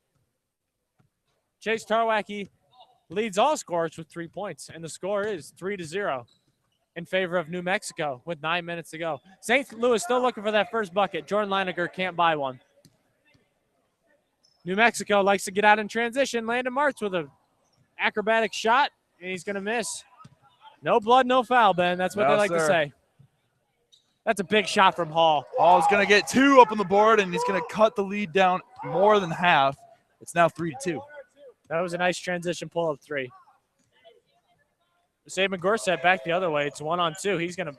Chase Tarwacky leads all scorers with 3 points, and the score is 3-0 in favor of New Mexico with 9 minutes to go. St. Louis still looking for that first bucket. Jordan Leininger can't buy one. New Mexico likes to get out in transition. Landon Martz with an acrobatic shot, and he's going to miss. No blood, no foul, Ben. That's what they like to say. That's a big shot from Hall. Hall's going to get two up on the board, and he's going to cut the lead down more than half. It's now 3-2. That was a nice transition pull-up three. Saban Gorset back the other way. It's 1-on-2. He's going to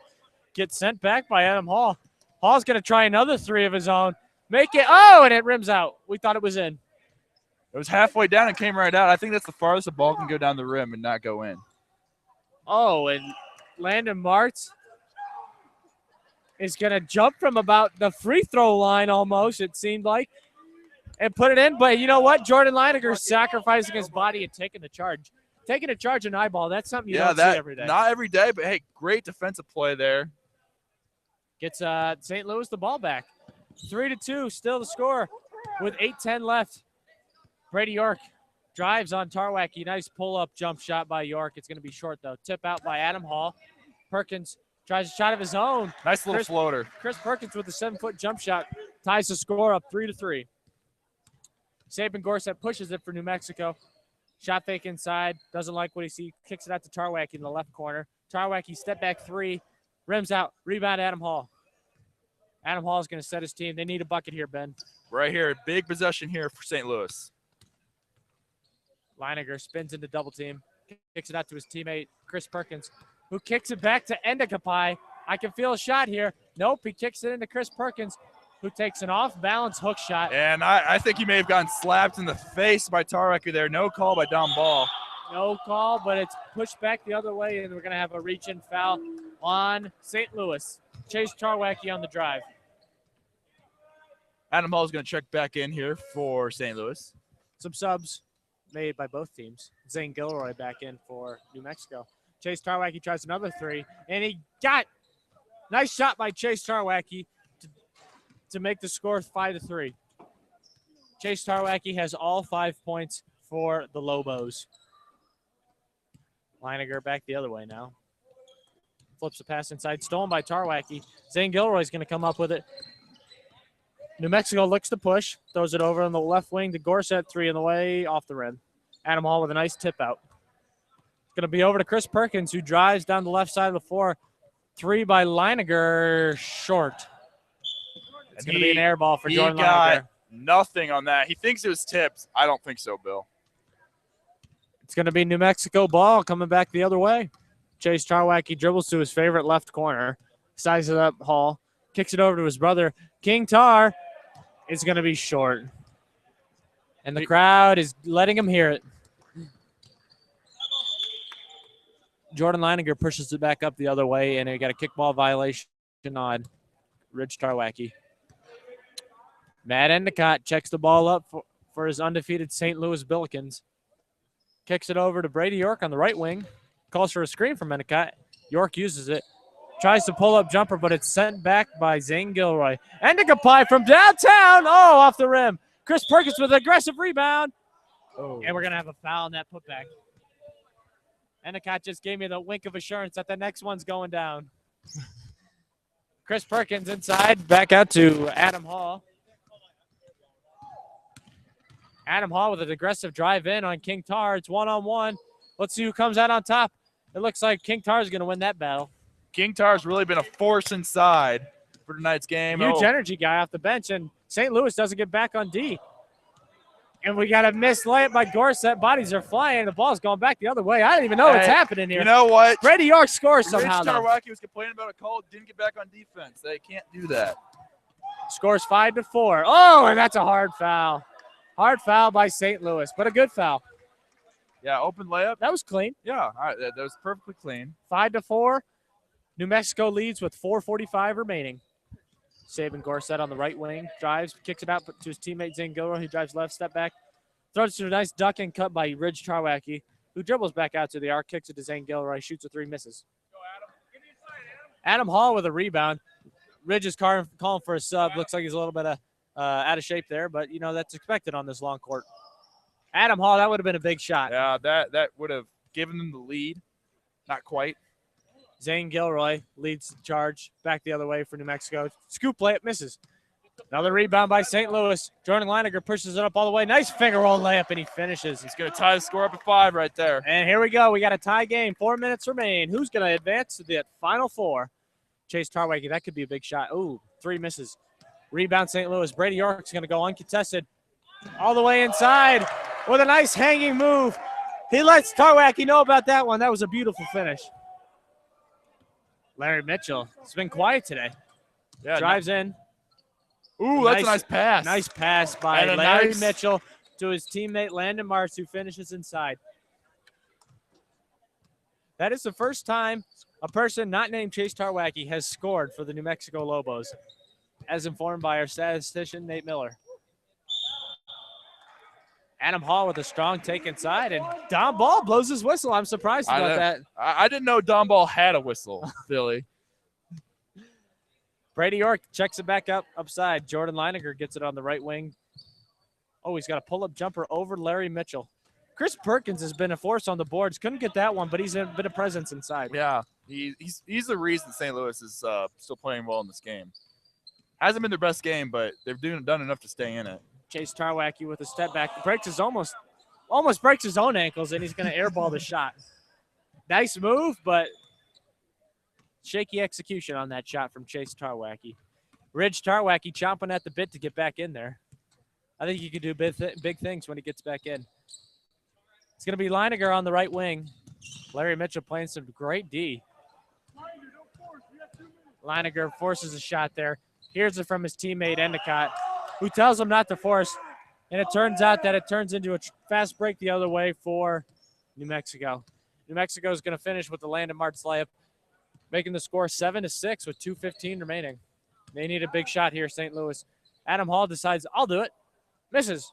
get sent back by Adam Hall. Hall's going to try another three of his own. Make it. Oh, and it rims out. We thought it was in. It was halfway down and came right out. I think that's the farthest a ball can go down the rim and not go in. Oh, and Landon Martz is going to jump from about the free throw line almost, it seemed like, and put it in. But you know what? Jordan Leininger sacrificing his body and taking the charge. Taking a charge in iBall, that's something you don't see every day. Not every day, but, hey, great defensive play there. Gets St. Louis the ball back. 3-2, still the score with 8:10 left. Brady York drives on Tarwacky. Nice pull-up jump shot by York. It's going to be short, though. Tip out by Adam Hall. Perkins tries a shot of his own. Nice little floater. Chris Perkins with a 7-foot jump shot ties the score up 3-3. Saban Gorset pushes it for New Mexico. Shot fake inside. Doesn't like what he sees. Kicks it out to Tarwacky in the left corner. Tarwacky step back three. Rims out. Rebound Adam Hall. Adam Hall is going to set his team. They need a bucket here, Ben. Right here. Big possession here for St. Louis. Leininger spins into double team. Kicks it out to his teammate, Chris Perkins, who kicks it back to Endicott. I can feel a shot here. Nope, he kicks it into Chris Perkins, who takes an off-balance hook shot. And I think he may have gotten slapped in the face by Tarwacky there. No call by Don Ball. No call, but it's pushed back the other way, and we're going to have a reach-in foul on St. Louis. Chase Tarwacky on the drive. Adam Hall is going to check back in here for St. Louis. Some subs made by both teams. Zane Gilroy back in for New Mexico. Chase Tarwacky tries another three, and he got nice shot by Chase Tarwacky to make the score 5-3. Chase Tarwacky has all 5 points for the Lobos. Leininger back the other way now. Flips the pass inside, stolen by Tarwacky. Zane Gilroy's going to come up with it. New Mexico looks to push, throws it over on the left wing to Gorset, three in the way, off the rim. Adam Hall with a nice tip out. Going to be over to Chris Perkins, who drives down the left side of the floor. Three by Leininger, short. It's going to be an air ball for Jordan Leininger. He got nothing on that. He thinks it was tipped. I don't think so, Bill. It's going to be New Mexico ball coming back the other way. Chase Tarwacky dribbles to his favorite left corner. Sizes it up, Hall. Kicks it over to his brother. King Tar is going to be short. And the crowd is letting him hear it. Jordan Leininger pushes it back up the other way, and we got a kickball violation on Ridge Tarwackey. Matt Endicott checks the ball up for his undefeated St. Louis Billikens. Kicks it over to Brady York on the right wing. Calls for a screen from Endicott. York uses it. Tries to pull up jumper, but it's sent back by Zane Gilroy. Endicott pie from downtown. Oh, off the rim. Chris Perkins with an aggressive rebound. Oh. And we're going to have a foul on that putback. Endicott just gave me the wink of assurance that the next one's going down. Chris Perkins inside. Back out to Adam Hall. Adam Hall with an aggressive drive in on King Tar. It's one-on-one. Let's see who comes out on top. It looks like King Tar is going to win that battle. King Tar's really been a force inside for tonight's game. Huge energy guy off the bench, and St. Louis doesn't get back on D. And we got a missed layup by Gorsuch. Bodies are flying. The ball's going back the other way. I don't even know what's happening here. You know what? Brady York scores somehow. Rich Tarwackey was complaining about a call. Didn't get back on defense. They can't do that. Scores 5-4. Oh, and that's a hard foul. Hard foul by St. Louis, but a good foul. Yeah, open layup. That was clean. Yeah, all right, that was perfectly clean. 5-4. New Mexico leads with 4:45 remaining. Saban Gorsuch on the right wing. Drives, kicks it out to his teammate Zane Gilroy, who drives left, step back. Throws to a nice duck and cut by Ridge Tarwackey, who dribbles back out to the arc, kicks it to Zane Gilroy, shoots a three, misses. Go, Adam. Get inside, Adam Hall with a rebound. Ridge is calling for a sub. Looks like he's a little bit out of shape there, but, you know, that's expected on this long court. Adam Hall, that would have been a big shot. Yeah, that would have given them the lead. Not quite. Zane Gilroy leads the charge back the other way for New Mexico. Scoop layup misses. Another rebound by St. Louis. Jordan Leininger pushes it up all the way. Nice finger roll layup, and he finishes. He's going to tie the score up at 5 right there. And here we go. We got a tie game. 4 minutes remain. Who's going to advance to the Final Four? Chase Tarwackey. That could be a big shot. Ooh, 3 misses. Rebound St. Louis. Brady York's going to go uncontested all the way inside with a nice hanging move. He lets Tarwackey know about that one. That was a beautiful finish. Larry Mitchell. It's been quiet today. Yeah, drives in. Ooh, that's a nice pass. Nice pass by Larry Mitchell to his teammate Landon Marks, who finishes inside. That is the first time a person not named Chase Tarwackey has scored for the New Mexico Lobos, as informed by our statistician, Nate Miller. Adam Hall with a strong take inside, and Don Ball blows his whistle. I'm surprised about that. I didn't know Don Ball had a whistle, Billy. Brady York checks it back up upside. Jordan Leininger gets it on the right wing. Oh, he's got a pull-up jumper over Larry Mitchell. Chris Perkins has been a force on the boards. Couldn't get that one, but he's been a presence inside. Yeah, he's the reason St. Louis is still playing well in this game. Hasn't been their best game, but they've done enough to stay in it. Chase Tarwackey with a step back. Almost breaks his own ankles, and he's going to airball the shot. Nice move, but shaky execution on that shot from Chase Tarwackey. Ridge Tarwackey chomping at the bit to get back in there. I think he could do big things when he gets back in. It's going to be Leininger on the right wing. Larry Mitchell playing some great D. Leininger forces a shot there. Hears it from his teammate Endicott, who tells him not to force. And it turns out that it turns into a fast break the other way for New Mexico. New Mexico is going to finish with the Landon Marks layup, making the score 7-6 with 2:15 remaining. They need a big shot here, St. Louis. Adam Hall decides, I'll do it. Misses.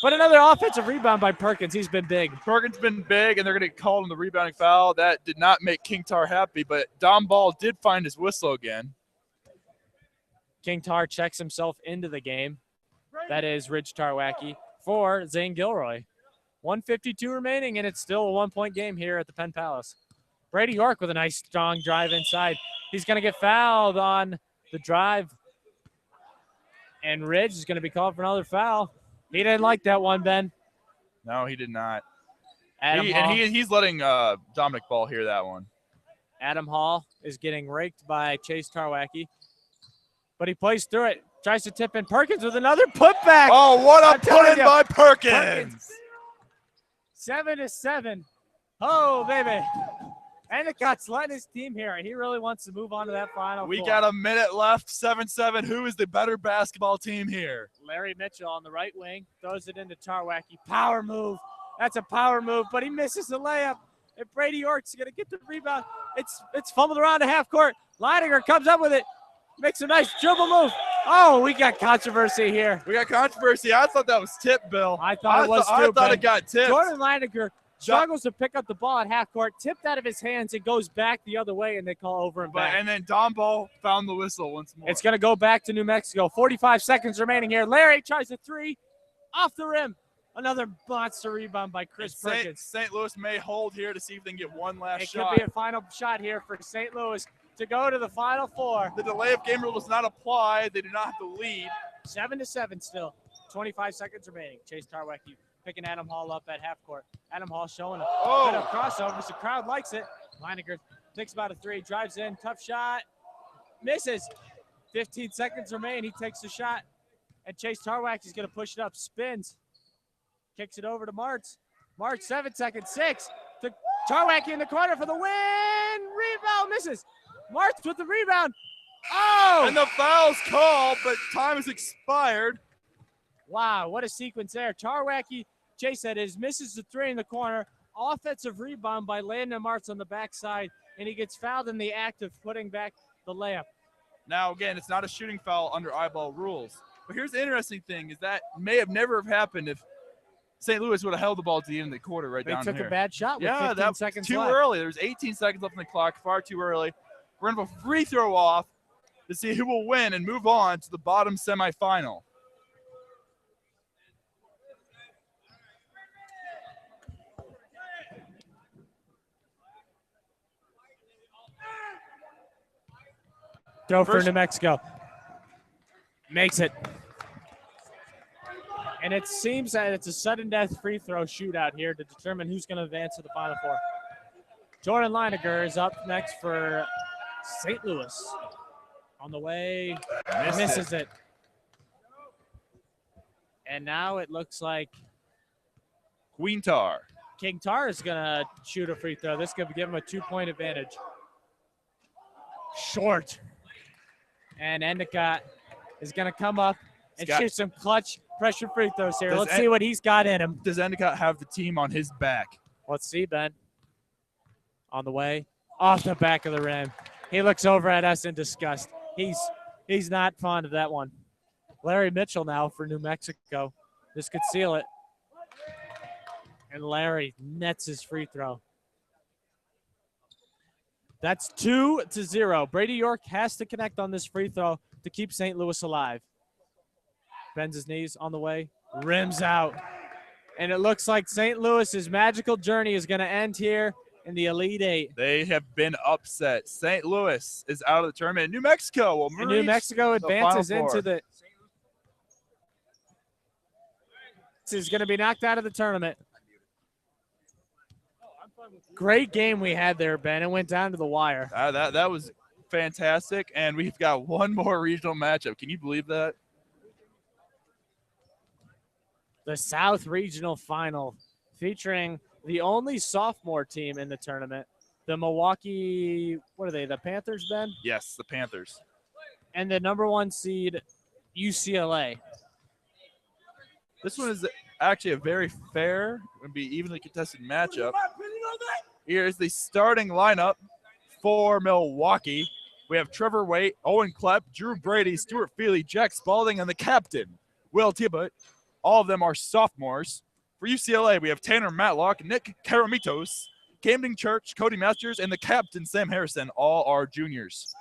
But another offensive rebound by Perkins. He's been big. Perkins been big, and they're going to call him the rebounding foul. That did not make King Tar happy, but Don Ball did find his whistle again. King Tar checks himself into the game. That is Ridge Tarwackey for Zane Gilroy. 1:52 remaining, and it's still a 1-point game here at the Penn Palace. Brady York with a nice strong drive inside. He's going to get fouled on the drive. And Ridge is going to be called for another foul. He didn't like that one, Ben. No, he did not. He's He's letting Dominic Ball hear that one. Adam Hall is getting raked by Chase Tarwackey. But he plays through it. Tries to tip in. Perkins with another putback. Oh, what a put in by Perkins. 7-7. Oh, baby. Endicott's letting his team hear it. He really wants to move on to that final We four. got a minute left, 7-7. Who is the better basketball team here? Larry Mitchell on the right wing throws it into Tarwacki. Power move. That's a power move, but he misses the layup. And Brady York's going to get the rebound. It's fumbled around to half court. Leininger comes up with it. Makes a nice dribble move. Oh, we got controversy here. We got controversy. I thought that was tipped, Bill. I thought it was too. I thought Ben. it got tipped. Jordan Leininger struggles to pick up the ball at half court, tipped out of his hands. It goes back the other way, and they call over and back. And then Don Ball found the whistle once more. It's going to go back to New Mexico. 45 seconds remaining here. Larry tries a three off the rim. Another monster rebound by Chris Perkins. St. Louis may hold here to see if they can get one last shot. It could be a final shot here for St. Louis to go to the Final Four. The delay of game rule does not apply. They do not have to lead. 7-7 still. 25 seconds remaining. Chase Tarwacki picking Adam Hall up at half court. Adam Hall showing a bit of crossovers. The crowd likes it. Leininger thinks about a three, drives in, tough shot, misses. 15 seconds remain. He takes the shot, and Chase Tarwacki's going to push it up, spins, kicks it over to Martz. Martz, 7 seconds, 6 to Tarwacki in the corner for the win. Rebound, misses. Martz with the rebound. Oh! And the foul's called, but time has expired. Wow, what a sequence there. Tarwacki, Chase said, misses the three in the corner. Offensive rebound by Landon Martz on the backside, and he gets fouled in the act of putting back the layup. Now, again, it's not a shooting foul under iBall rules. But here's the interesting thing is that may have never have happened if St. Louis would have held the ball to the end of the quarter down here. They took a bad shot with 15 seconds too left. early. There's 18 seconds left on the clock, far too early. We're going to have a free throw off to see who will win and move on to the bottom semifinal. Throw for New Mexico. Makes it. And it seems that it's a sudden death free throw shootout here to determine who's going to advance to the Final Four. Jordan Leininger is up next for St. Louis. On the way, misses it. And now it looks like Queen Tar. King Tar is going to shoot a free throw. This could give him a 2-point advantage. Short. And Endicott is going to come up and shoot some clutch pressure free throws here. Let's see what he's got in him. Does Endicott have the team on his back? Let's see, Ben. On the way, off the back of the rim. He looks over at us in disgust. He's not fond of that one. Larry Mitchell now for New Mexico. This could seal it. And Larry nets his free throw. That's 2-0. Brady York has to connect on this free throw to keep St. Louis alive. Bends his knees on the way, rims out. And it looks like St. Louis's magical journey is going to end here in the Elite Eight. They have been upset. St. Louis is out of the tournament. New Mexico will reach New Mexico advances into the – this is going to be knocked out of the tournament. Great game we had there, Ben. It went down to the wire. That was fantastic, and we've got one more regional matchup. Can you believe that? The South Regional Final featuring the only sophomore team in the tournament, the Milwaukee, what are they, the Panthers, Ben? Yes, the Panthers. And the number 1 seed, UCLA. This one is actually a very fair and be evenly contested matchup. Here's the starting lineup for Milwaukee. We have Trevor Waite, Owen Klepp, Drew Brady, Stuart Feely, Jack Spalding, and the captain, Will Tibbett. All of them are sophomores. For UCLA, we have Tanner Matlock, Nick Karamitos, Camden Church, Cody Masters, and the captain, Sam Harrison. All are juniors.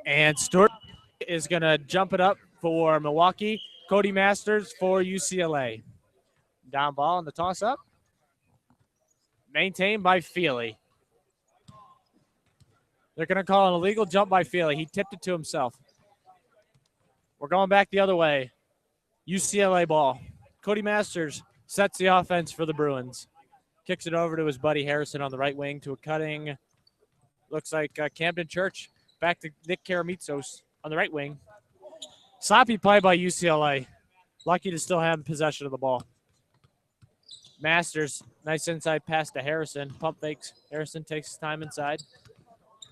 And Stuart is going to jump it up for Milwaukee. Cody Masters for UCLA. Down ball in the toss-up. Maintained by Feely. They're going to call an illegal jump by Feely. He tipped it to himself. We're going back the other way. UCLA ball. Cody Masters sets the offense for the Bruins. Kicks it over to his buddy Harrison on the right wing to a cutting. Looks like Camden Church. Back to Nick Karamitos on the right wing. Sloppy play by UCLA. Lucky to still have possession of the ball. Masters, nice inside pass to Harrison. Pump fakes. Harrison takes his time inside.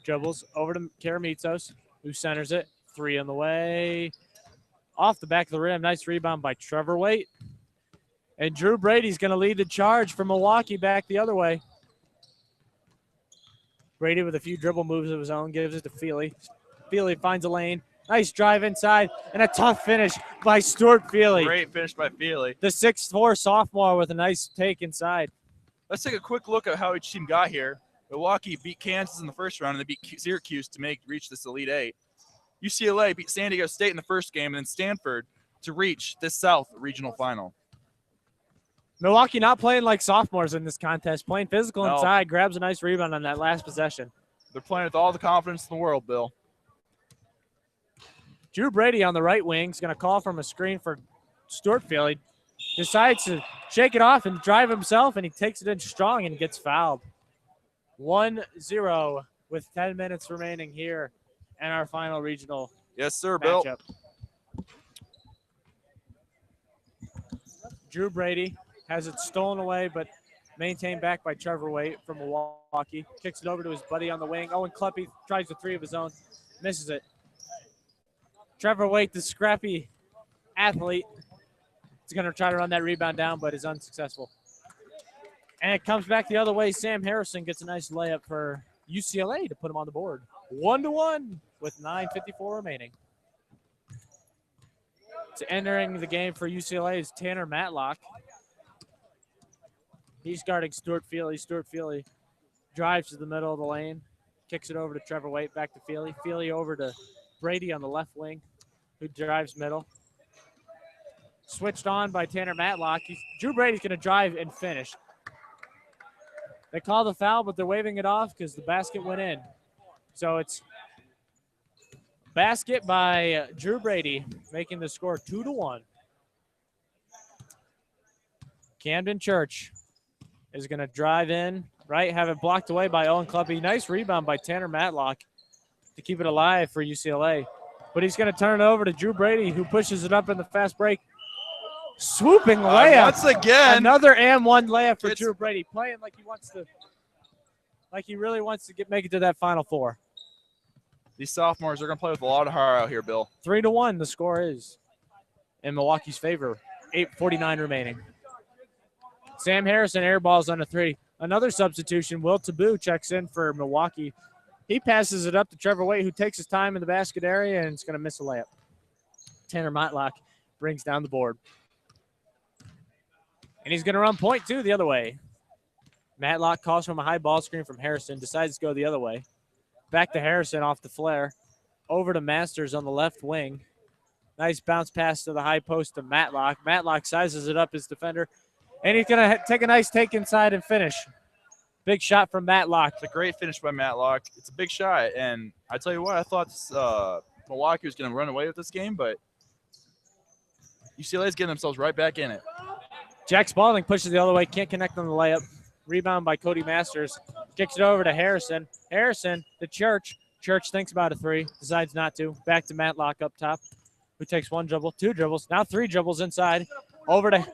Dribbles over to Karamitos, who centers it. 3 on the way. Off the back of the rim. Nice rebound by Trevor Waite. And Drew Brady's going to lead the charge for Milwaukee back the other way. Brady with a few dribble moves of his own, gives it to Feely. Feely finds a lane. Nice drive inside and a tough finish by Stuart Feely. Great finish by Feely. The 6'4" sophomore with a nice take inside. Let's take a quick look at how each team got here. Milwaukee beat Kansas in the first round, and they beat Syracuse to reach this Elite Eight. UCLA beat San Diego State in the first game, and then Stanford to reach this South Regional Final. Milwaukee not playing like sophomores in this contest, playing physical No. inside, grabs a nice rebound on that last possession. They're playing with all the confidence in the world, Bill. Drew Brady on the right wing is going to call from a screen for Stuart Feely. Decides to shake it off and drive himself, and he takes it in strong and gets fouled. 1-0 with 10 minutes remaining here in our final regional Yes, sir, Bill. matchup. Drew Brady has it stolen away, but maintained back by Trevor Waite from Milwaukee. Kicks it over to his buddy on the wing. Owen Kleppe tries the 3 of his own, misses it. Trevor Waite, the scrappy athlete, is going to try to run that rebound down, but is unsuccessful. And it comes back the other way. Sam Harrison gets a nice layup for UCLA to put him on the board. 1-1 with 9:54 remaining. To entering the game for UCLA is Tanner Matlock. He's guarding Stuart Feely. Stuart Feely drives to the middle of the lane, kicks it over to Trevor Waite, back to Feely. Feely over to Brady on the left wing, who drives middle. Switched on by Tanner Matlock. Drew Brady's going to drive and finish. They call the foul, but they're waving it off because the basket went in. So it's basket by Drew Brady, making the score 2-1. Camden Church is going to drive in, right, have it blocked away by Owen Kleppe. Nice rebound by Tanner Matlock to keep it alive for UCLA. But he's going to turn it over to Drew Brady, who pushes it up in the fast break. Swooping layup. Once again. Another M1 layup for Drew Brady, playing like he really wants to make it to that Final Four. These sophomores are going to play with a lot of heart out here, Bill. 3-1 the score is in Milwaukee's favor. 8:49 remaining. Sam Harrison airballs on a 3. Another substitution. Will Taboo checks in for Milwaukee. He passes it up to Trevor Waite, who takes his time in the basket area and is going to miss a layup. Tanner Matlock brings down the board. And he's going to run point, too, the other way. Matlock calls from a high ball screen from Harrison, decides to go the other way. Back to Harrison off the flare. Over to Masters on the left wing. Nice bounce pass to the high post to Matlock. Matlock sizes it up his defender. And he's going to take a nice take inside and finish. Big shot from Matlock. It's a great finish by Matlock. It's a big shot. And I tell you what, I thought Milwaukee was going to run away with this game, but UCLA is getting themselves right back in it. Jack Spalding pushes the other way, can't connect on the layup. Rebound by Cody Masters. Kicks it over to Harrison. Harrison to Church. Church thinks about a 3, decides not to. Back to Matlock up top, who takes 1 dribble, 2 dribbles, now 3 dribbles inside. Over to,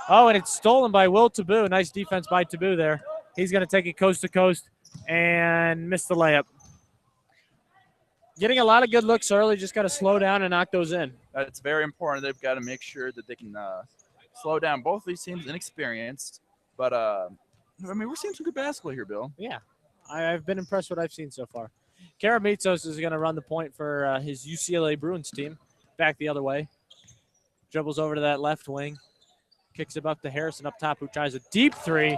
and it's stolen by Will Taboo. Nice defense by Taboo there. He's going to take it coast to coast and miss the layup. Getting a lot of good looks early, just got to slow down and knock those in. That's very important. They've got to make sure that they can slow down. Both of these teams inexperienced, but we're seeing some good basketball here, Bill. Yeah, I've been impressed with what I've seen so far. Karamitos is going to run the point for his UCLA Bruins team. Back the other way. Dribbles over to that left wing. Kicks it up to Harrison up top, who tries a deep 3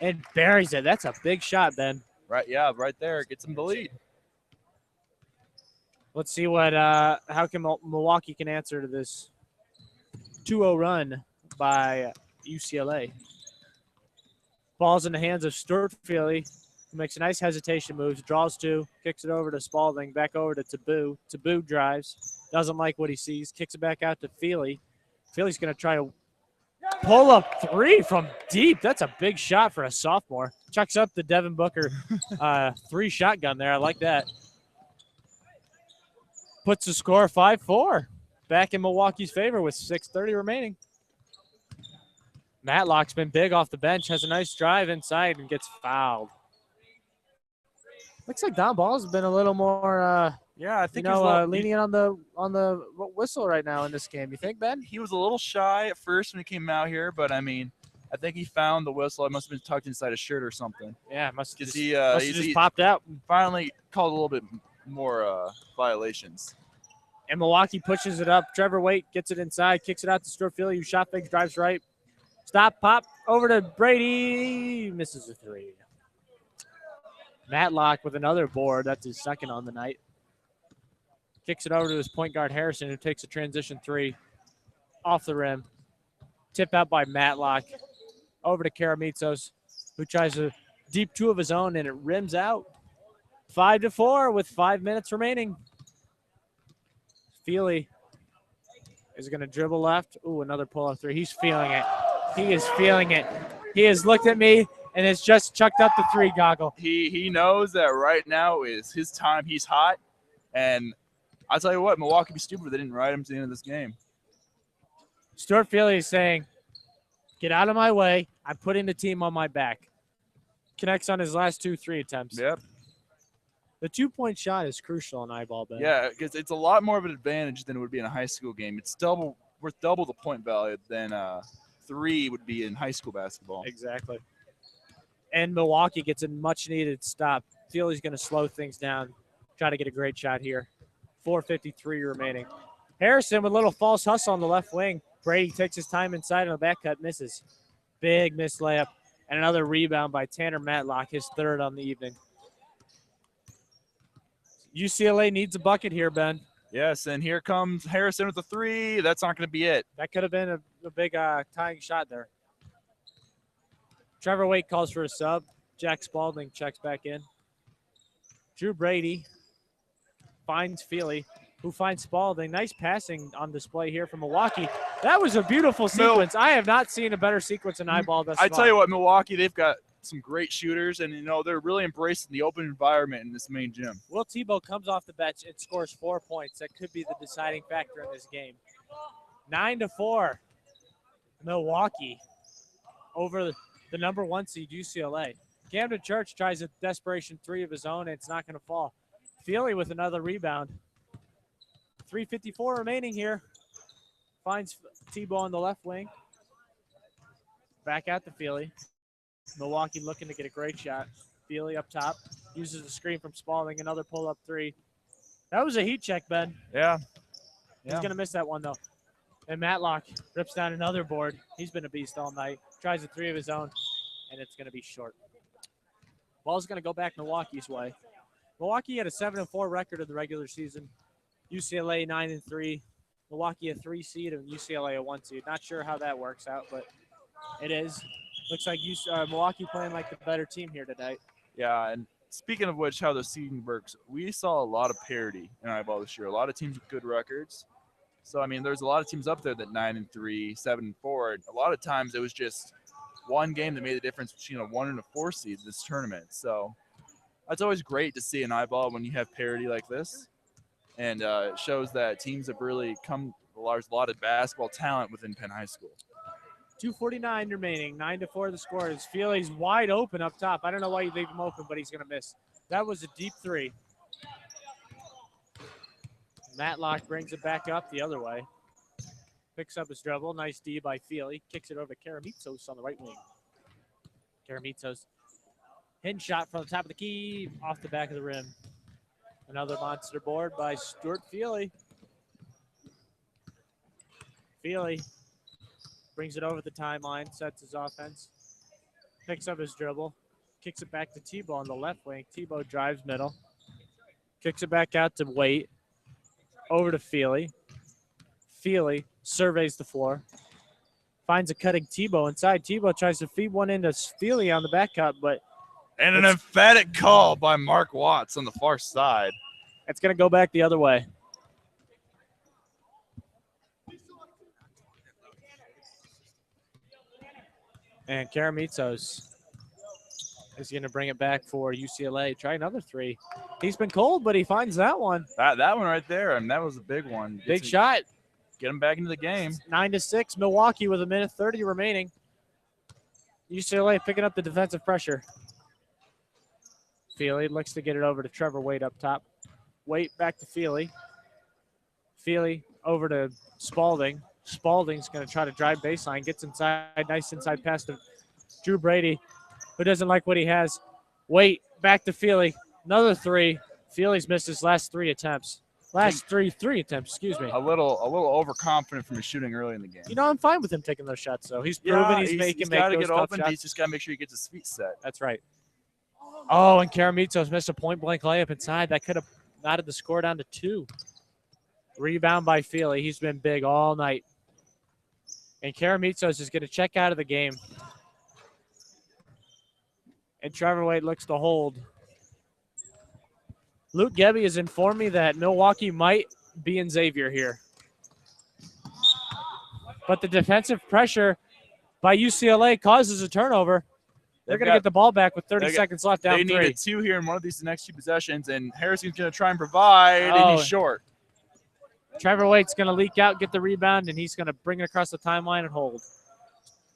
and buries it. That's a big shot, Ben. Right, yeah, right there. Gets them the lead. Let's see how Milwaukee can answer to this 2-0 run by UCLA. Ball's in the hands of Stuart Feely, who makes a nice hesitation move, draws 2, kicks it over to Spalding, back over to Taboo. Taboo drives, doesn't like what he sees, kicks it back out to Feely. Feely's going to try to pull up 3 from deep. That's a big shot for a sophomore. Chucks up the Devin Booker 3 shotgun there. I like that. Puts the score 5-4. back in Milwaukee's favor with 6:30 remaining. Matlock's been big off the bench, has a nice drive inside and gets fouled. Looks like Don Ball's been a little more, Yeah, I think he was a little, lenient on the whistle right now in this game. You think, Ben? he was a little shy at first when he came out here, but I mean, I think he found the whistle. It must have been tucked inside his shirt or something. Yeah, must have Because just popped out. Finally called a little bit more violations. And Milwaukee pushes it up. Trevor Waite gets it inside, kicks it out to Stuart Philly, who shot fakes, drives right. Stop, pop, over to Brady. Misses a three. Matlock with another board. That's his second on the night. Kicks it over to his point guard, Harrison, who takes a transition three off the rim. Tip out by Matlock. Over to Karamitsos, who tries a deep two of his own, and it rims out. 5-4 with 5 minutes remaining. Feely is going to dribble left. Ooh, another pull-up three. He's feeling it. He is feeling it. He has looked at me and has just chucked up the three goggle. He knows that right now is his time. He's hot. And I'll tell you what, Milwaukee be stupid if they didn't ride him to the end of this game. Stuart Feely is saying, get out of my way. I'm putting the team on my back. Connects on his last 2-3 attempts. Yep. The 2-point shot is crucial in iBall, Ben. Yeah, because it's a lot more of an advantage than it would be in a high school game. It's worth double the point value than 3 would be in high school basketball. Exactly. And Milwaukee gets a much-needed stop. Feely's going to slow things down, try to get a great shot here. 4:53 remaining. Harrison with a little false hustle on the left wing. Brady takes his time inside on the back cut, misses. Big missed layup. And another rebound by Tanner Matlock, his third on the evening. UCLA needs a bucket here, Ben. Yes, and here comes Harrison with the 3. That's not going to be it. That could have been a big tying shot there. Trevor Waite calls for a sub. Jack Spalding checks back in. Drew Brady finds Feely, who finds Spalding. Nice passing on display here from Milwaukee. That was a beautiful sequence. I have not seen a better sequence in iBall thus far. I tell you what, Milwaukee, they've got some great shooters, and they're really embracing the open environment in this main gym. Will Tebow comes off the bench and scores 4 points. That could be the deciding factor in this game. 9-4, Milwaukee over the number 1 seed UCLA. Camden Church tries a desperation 3 of his own, and it's not going to fall. Feely with another rebound. 3:54 remaining here. Finds Tebow on the left wing. Back out to Feely. Milwaukee looking to get a great shot. Feely up top. Uses the screen from Spalding. Another pull-up 3. That was a heat check, Ben. Yeah. He's going to miss that one, though. And Matlock rips down another board. He's been a beast all night. Tries a 3 of his own, and it's going to be short. Ball's going to go back Milwaukee's way. Milwaukee had a 7-4 record in the regular season. UCLA 9-3. Milwaukee a 3 seed and UCLA a 1 seed. Not sure how that works out, but it is. Looks like Milwaukee playing like the better team here today. Yeah, and speaking of which, how the seeding works, we saw a lot of parity in iBall this year. A lot of teams with good records. So, I mean, there's a lot of teams up there that 9-3, 7-4. A lot of times it was just one game that made the difference between a 1 and a 4 seed in this tournament. So it's always great to see an iBall when you have parity like this. And it shows that teams have really come – there's a lot of basketball talent within Penn High School. 2:49 remaining, 9-4 the score. Is Feely's wide open up top. I don't know why you leave him open, but he's going to miss. That was a deep 3. Matlock brings it back up the other way. Picks up his dribble. Nice D by Feely. Kicks it over to Karamitsos on the right wing. Karamitsos. Hidden shot from the top of the key, off the back of the rim. Another monster board by Stuart Feely. Feely brings it over the timeline, sets his offense. Picks up his dribble. Kicks it back to Tebow on the left wing. Tebow drives middle. Kicks it back out to Waite. Over to Feely. Feely surveys the floor. Finds a cutting Tebow inside. Tebow tries to feed one into Feely on the back cut, but And an emphatic call by Mark Watts on the far side. it's going to go back the other way. And Karamitsos is going to bring it back for UCLA. Try another 3. He's been cold, but he finds that one. That one right there, and that was a big one. Big shot. Get them back into the game. 9-6, Milwaukee with 1:30 remaining. UCLA picking up the defensive pressure. Feely looks to get it over to Trevor Wade up top. Wade back to Feely. Feely over to Spalding. Spalding's going to try to drive baseline. Gets inside. Nice inside pass to Drew Brady, who doesn't like what he has. Wade back to Feely. Another three. Feely's missed his last three attempts. Three attempts, excuse me. A little overconfident from his shooting early in the game. You know, I'm fine with him taking those shots, though. He's proven he's got to get tough open. shots. He's just got to make sure he gets his feet set. That's right. Oh, and Karamitsos missed a point-blank layup inside. That could have knotted the score down to 2. Rebound by Feely. He's been big all night. And Karamitsos is going to check out of the game. And Trevor Wade looks to hold. Luke Gebbe has informed me that Milwaukee might be in Xavier here. But the defensive pressure by UCLA causes a turnover. They're going to get the ball back with 30 seconds left down 3. They need a 2 here in one of these next 2 possessions, and Harrison's going to try and provide, and he's short. Trevor Waite's going to leak out, get the rebound, and he's going to bring it across the timeline and hold.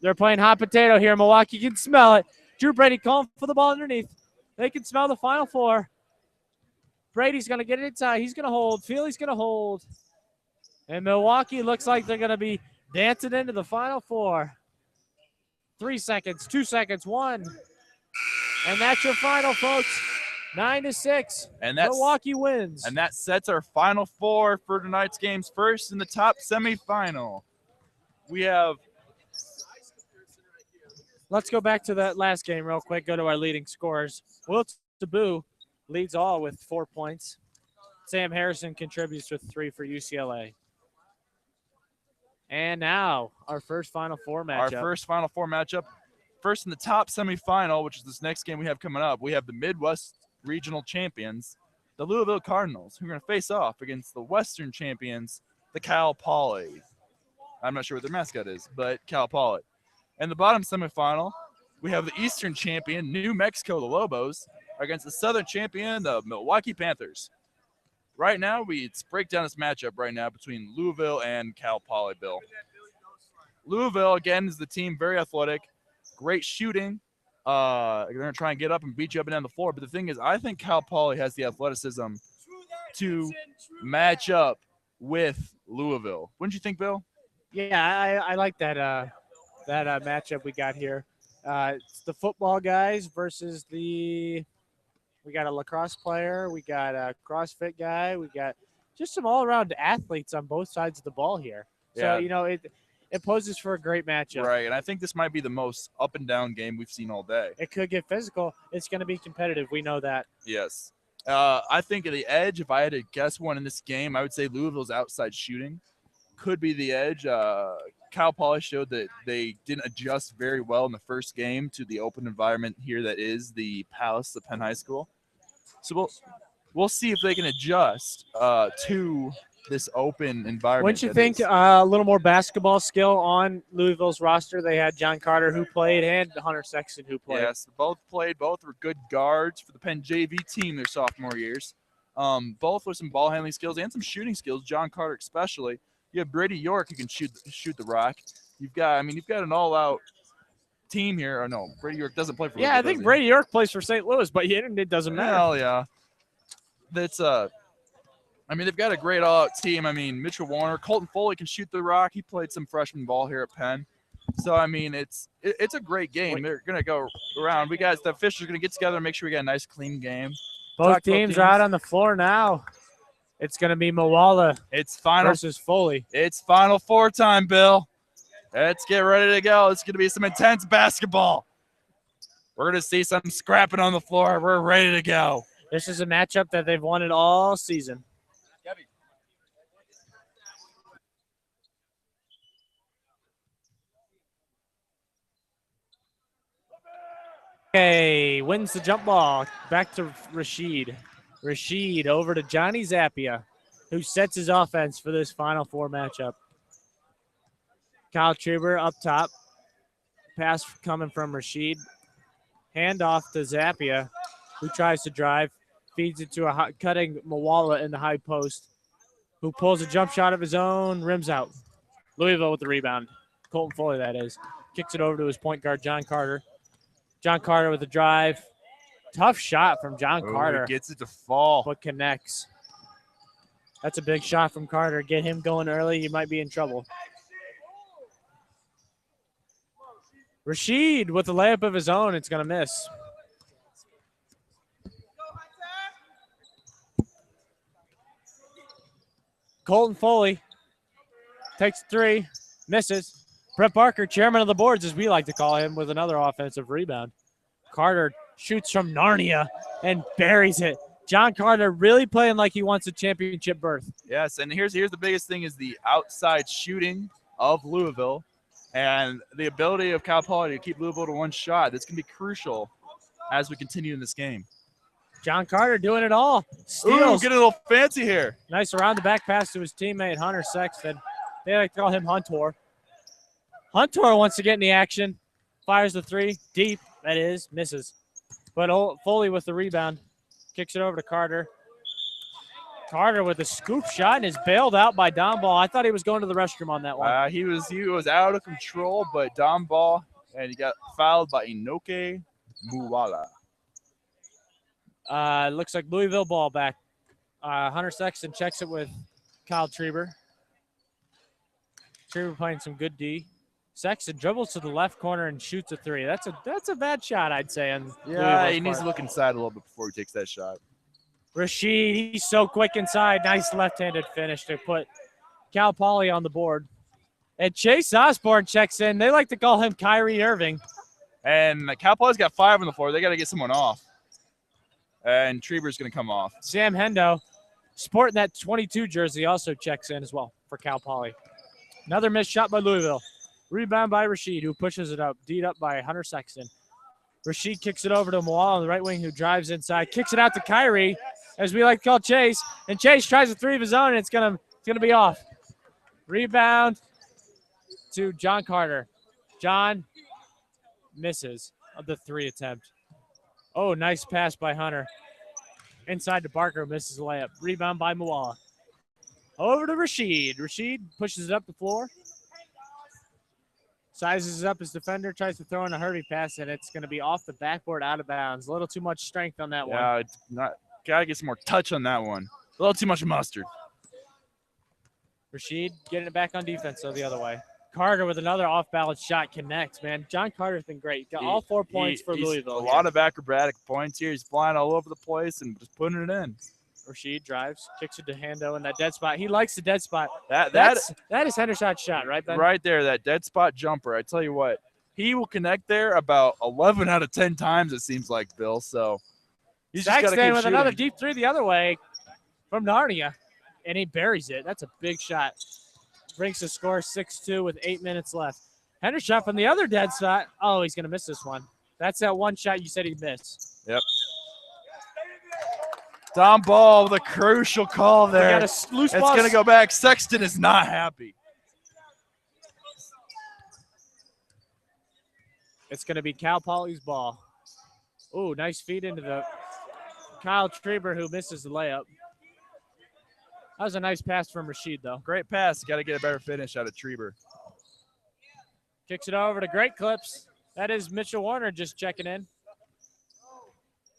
They're playing hot potato here. Milwaukee can smell it. Drew Brady calling for the ball underneath. They can smell the Final Four. Brady's going to get it inside. He's going to hold. Feely's going to hold. And Milwaukee looks like they're going to be dancing into the Final Four. 3 seconds, 2 seconds, 1. And that's your final, folks. 9-6. And that's Milwaukee wins. And that sets our Final Four for tonight's games. First in the top semifinal, we have. Let's go back to that last game real quick. Go to our leading scorers. Will Taboo leads all with 4 points. Sam Harrison contributes with 3 for UCLA. And now our first Final Four matchup. First in the top semifinal, which is this next game we have coming up, we have the Midwest Regional Champions, the Louisville Cardinals, who are going to face off against the Western Champions, the Cal Poly. I'm not sure what their mascot is, but Cal Poly. And the bottom semifinal, we have the Eastern Champion, New Mexico, the Lobos, against the Southern Champion, the Milwaukee Panthers. Right now, let's break down this matchup right now between Louisville and Cal Poly, Bill. Louisville, again, is the team, very athletic, great shooting. They're going to try and get up and beat you up and down the floor. But the thing is, I think Cal Poly has the athleticism to match up with Louisville. Wouldn't you think, Bill? Yeah, I like that matchup we got here. It's the football guys versus we got a lacrosse player, we got a CrossFit guy, we got just some all-around athletes on both sides of the ball here. So, it poses for a great matchup. Right, and I think this might be the most up-and-down game we've seen all day. It could get physical. It's going to be competitive. We know that. Yes. I think at the edge, if I had to guess one in this game, I would say Louisville's outside shooting could be the edge. Cal Poly showed that they didn't adjust very well in the first game to the open environment here that is the Palace Penn High School. So we'll see if they can adjust to this open environment. Wouldn't you think a little more basketball skill on Louisville's roster? They had John Carter who played and Hunter Sexton who played. Yes, both played. Both were good guards for the Penn JV team their sophomore years. Both with some ball handling skills and some shooting skills, John Carter especially. You have Brady York who can shoot the rock. You've got an all-out team here. Or no, Brady York doesn't play for Louisville. Yeah, I think Brady York plays for St. Louis, but it doesn't matter. Hell yeah. That's they've got a great all-out team. Mitchell Warner, Colton Foley can shoot the rock. He played some freshman ball here at Penn. So it's a great game. They're gonna go around. The officials are gonna get together and make sure we got a nice clean game. Both teams are out on the floor now. It's gonna be Moala. It's final versus Foley. It's Final Four time, Bill. Let's get ready to go. It's gonna be some intense basketball. We're gonna see some scrapping on the floor. We're ready to go. This is a matchup that they've wanted all season. Okay, wins the jump ball. Back to Rashid. Rashid over to Johnny Zappia, who sets his offense for this Final Four matchup. Kyle Truber up top. Pass coming from Rashid. Hand off to Zappia, who tries to drive. Feeds it to a cutting Moala in the high post. who pulls a jump shot of his own, rims out. Louisville with the rebound. Colton Foley, that is. Kicks it over to his point guard, John Carter. John Carter with the drive. Tough shot from John Carter. Gets it to fall. But connects. That's a big shot from Carter. Get him going early. You might be in trouble. Rashid with the layup of his own. It's going to miss. Colton Foley takes 3, misses. Brett Barker, chairman of the boards, as we like to call him, with another offensive rebound. Carter shoots from Narnia and buries it. John Carter really playing like he wants a championship berth. Yes, and here's the biggest thing is the outside shooting of Louisville and the ability of Cal Poly to keep Louisville to one shot. That's going to be crucial as we continue in this game. John Carter doing it all. Steals. Ooh, getting a little fancy here. Nice around the back pass to his teammate, Hunter Sexton. They like to call him Huntor. Huntor wants to get in the action. Fires the 3. Deep, that is. Misses. But Foley with the rebound. Kicks it over to Carter. Carter with a scoop shot and is bailed out by Don Ball. I thought he was going to the restroom on that one. He was out of control, but Don Ball, and he got fouled by Inoke Muwala. Looks like Louisville ball back. Hunter Sexton checks it with Kyle Treber. Treber playing some good D. Sexton dribbles to the left corner and shoots a 3. That's a bad shot, I'd say. Yeah, he needs to look inside a little bit before he takes that shot. Rashid, he's so quick inside. Nice left-handed finish to put Cal Poly on the board. And Chase Osborne checks in. They like to call him Kyrie Irving. And Cal Poly's got 5 on the floor. They got to get someone off. And Treber's going to come off. Sam Hendo, sporting that 22 jersey, also checks in as well for Cal Poly. Another missed shot by Louisville. Rebound by Rashid, who pushes it up. D'd up by Hunter Sexton. Rashid kicks it over to Moal on the right wing, who drives inside. Kicks it out to Kyrie, as we like to call Chase. And Chase tries a 3 of his own, and it's gonna be off. Rebound to John Carter. John misses of the 3 attempt. Oh, nice pass by Hunter. Inside to Barker, misses the layup. Rebound by Moala. Over to Rashid. Rashid pushes it up the floor. Sizes up his defender, tries to throw in a Hervey pass, and it's going to be off the backboard, out of bounds. A little too much strength on that one. Yeah, it's not. Gotta get some more touch on that one. A little too much mustard. Rashid getting it back on defense, so the other way. Carter with another off-balance shot connects, man. John Carter's been great. Got all 4 points for Louisville. A lot of acrobatic points here. He's flying all over the place and just putting it in. Rashid drives, kicks it to Hendo in that dead spot. He likes the dead spot. That is Henderson's shot, right, Ben? Right there, that dead spot jumper. I tell you what, he will connect there about 11 out of 10 times, it seems like, Bill. So he's just got to keep with shooting. Another deep 3 the other way from Narnia, and he buries it. That's a big shot. Brings the score 6-2 with 8 minutes left. Henderson from the other dead spot. Oh, he's going to miss this one. That's that one shot you said he'd miss. Yep. Don Ball with a crucial call there. Got a loose ball. It's going to go back. Sexton is not happy. It's going to be Cal Poly's ball. Oh, nice feed into the Kyle Treber, who misses the layup. That was a nice pass from Rashid, though. Great pass. Got to get a better finish out of Treber. Kicks it over to Great Clips. That is Mitchell Warner just checking in.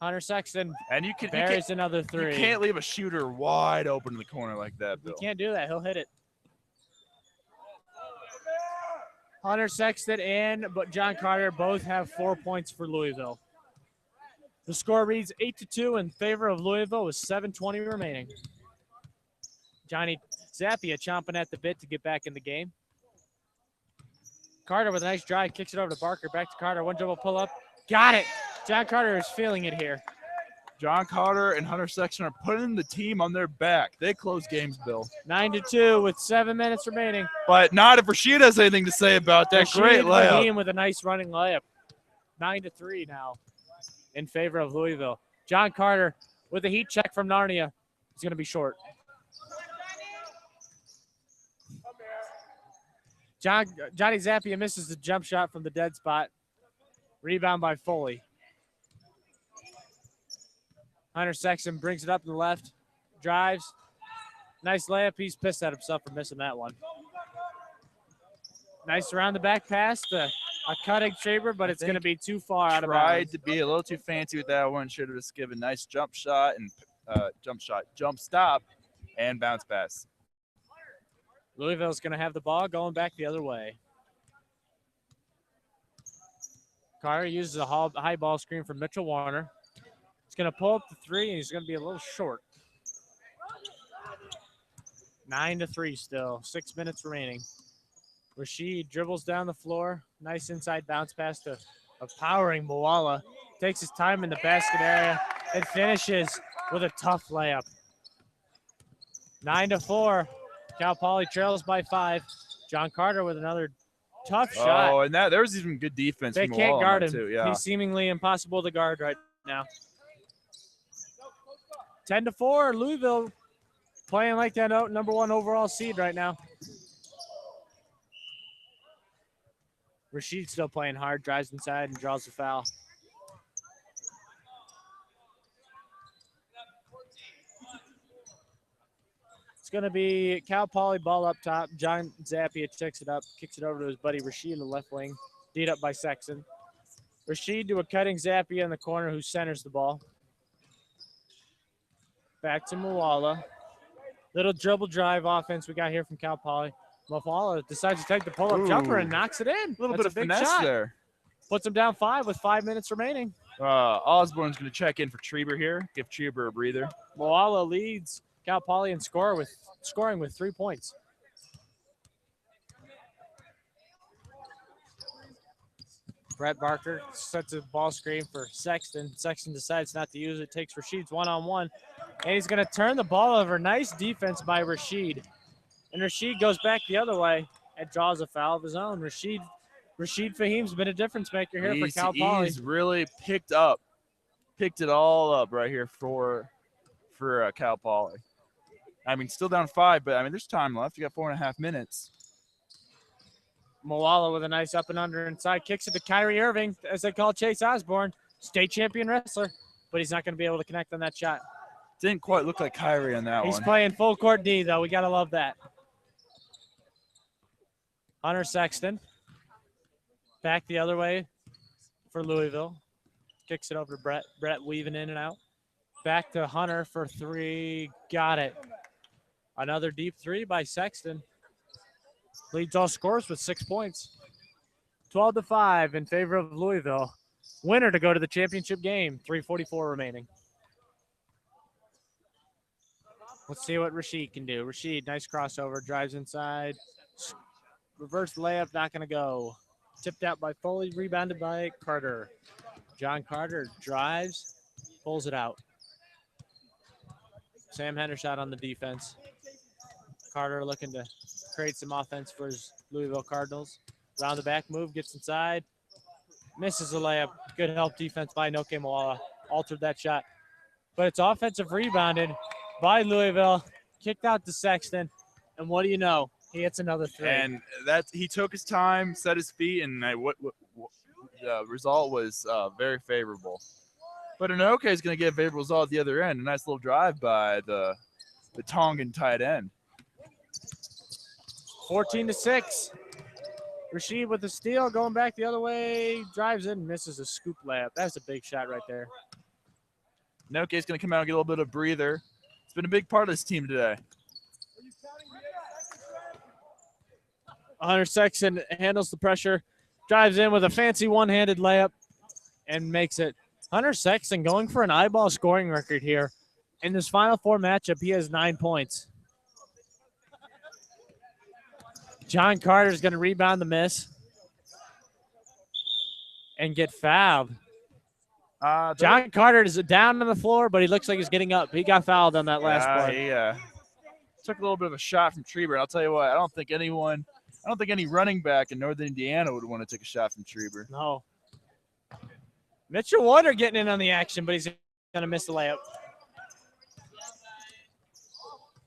Hunter Sexton and you buries another 3. You can't leave a shooter wide open in the corner like that, Bill. You can't do that. He'll hit it. Hunter Sexton and John Carter both have 4 points for Louisville. The score reads 8-2 in favor of Louisville with 7:20 remaining. Johnny Zappia chomping at the bit to get back in the game. Carter with a nice drive, kicks it over to Barker. Back to Carter. One dribble pull up. Got it. John Carter is feeling it here. John Carter and Hunter Sexton are putting the team on their back. They close games, Bill. 9-2 with 7 minutes remaining. But not if Rashid has anything to say about that. Rashid Great layup. with a nice running layup. 9-3 now in favor of Louisville. John Carter with a heat check from Narnia. He's going to be short. Johnny Zappia misses the jump shot from the dead spot. Rebound by Foley. Hunter Sexton brings it up to the left. Drives. Nice layup. He's pissed at himself for missing that one. Nice around the back pass to a cutting Schreiber, but it's going to be too far out of bounds. Tried to be a little too fancy with that one. Should have just given a nice jump shot and jump stop, and bounce pass. Louisville's going to have the ball going back the other way. Carter uses a high ball screen from Mitchell Warner. He's going to pull up the three, and he's going to be a little short. 9-3 still. 6 minutes remaining. Rashid dribbles down the floor. Nice inside bounce pass to a powering Moala. Takes his time in the basket area and finishes with a tough layup. 9-4. Cal Poly trails by 5. John Carter with another tough shot. Oh, and there was even good defense. They from can't Moala guard him. too. Yeah. He's seemingly impossible to guard right now. 10-4. Louisville playing like that number 1 overall seed right now. Rashid still playing hard, drives inside and draws the foul. It's going to be Cal Poly ball up top. John Zappia checks it up, kicks it over to his buddy Rashid in the left wing, beat up by Sexton. Rashid to a cutting Zappia in the corner who centers the ball. Back to Moala. Little dribble drive offense we got here from Cal Poly. Moala decides to take the pull-up jumper and knocks it in. A little bit of big finesse shot. there. Puts him down 5 with 5 minutes remaining. Osborne's going to check in for Schreiber here. Give Schreiber a breather. Moala leads Cal Poly in scoring with 3 points. Brett Barker sets a ball screen for Sexton. Sexton decides not to use it, takes Rashid's one-on-one, and he's going to turn the ball over. Nice defense by Rashid. And Rashid goes back the other way and draws a foul of his own. Rashid Fahim's been a difference maker here for Cal Poly. He's really picked it all up right here for Cal Poly. I mean, still down 5, but I mean, there's time left. You got 4.5 minutes. Moala with a nice up and under inside. Kicks it to Kyrie Irving, as they call Chase Osborne. State champion wrestler, but he's not going to be able to connect on that shot. Didn't quite look like Kyrie on that one. He's playing full court D, though. We got to love that. Hunter Sexton. Back the other way for Louisville. Kicks it over to Brett. Brett weaving in and out. Back to Hunter for 3. Got it. Another deep 3 by Sexton. Leads all scores with 6 points. 12-5 in favor of Louisville. Winner to go to the championship game. 3:44 remaining. Let's see what Rashid can do. Rashid, nice crossover, drives inside. Reverse layup, not going to go. Tipped out by Foley, rebounded by Carter. John Carter drives, pulls it out. Sam Hendershot on the defense. Carter looking to create some offense for his Louisville Cardinals. Round the back move, gets inside. Misses a layup. Good help defense by Noke Moala. Altered that shot. But it's offensive rebounded by Louisville. Kicked out to Sexton. And what do you know? He hits another 3. And he took his time, set his feet, and the result was very favorable. But Inoke is going to get a favorable result at the other end. A nice little drive by the Tongan tight end. 14-6. Rashid with the steal, going back the other way, drives in, misses a scoop layup. That's a big shot right there. Inoke is going to come out and get a little bit of breather. It's been a big part of this team today. Hunter Sexton handles the pressure, drives in with a fancy one-handed layup, and makes it. Hunter Sexton going for an iBall scoring record here. In this Final Four matchup, he has 9 points. John Carter is going to rebound the miss and get fouled. John Carter is down on the floor, but he looks like he's getting up. He got fouled on that last play. He took a little bit of a shot from Schreiber. I'll tell you what, I don't think any running back in Northern Indiana would want to take a shot from Schreiber. No. Mitchell Warner getting in on the action, but he's going to miss the layup.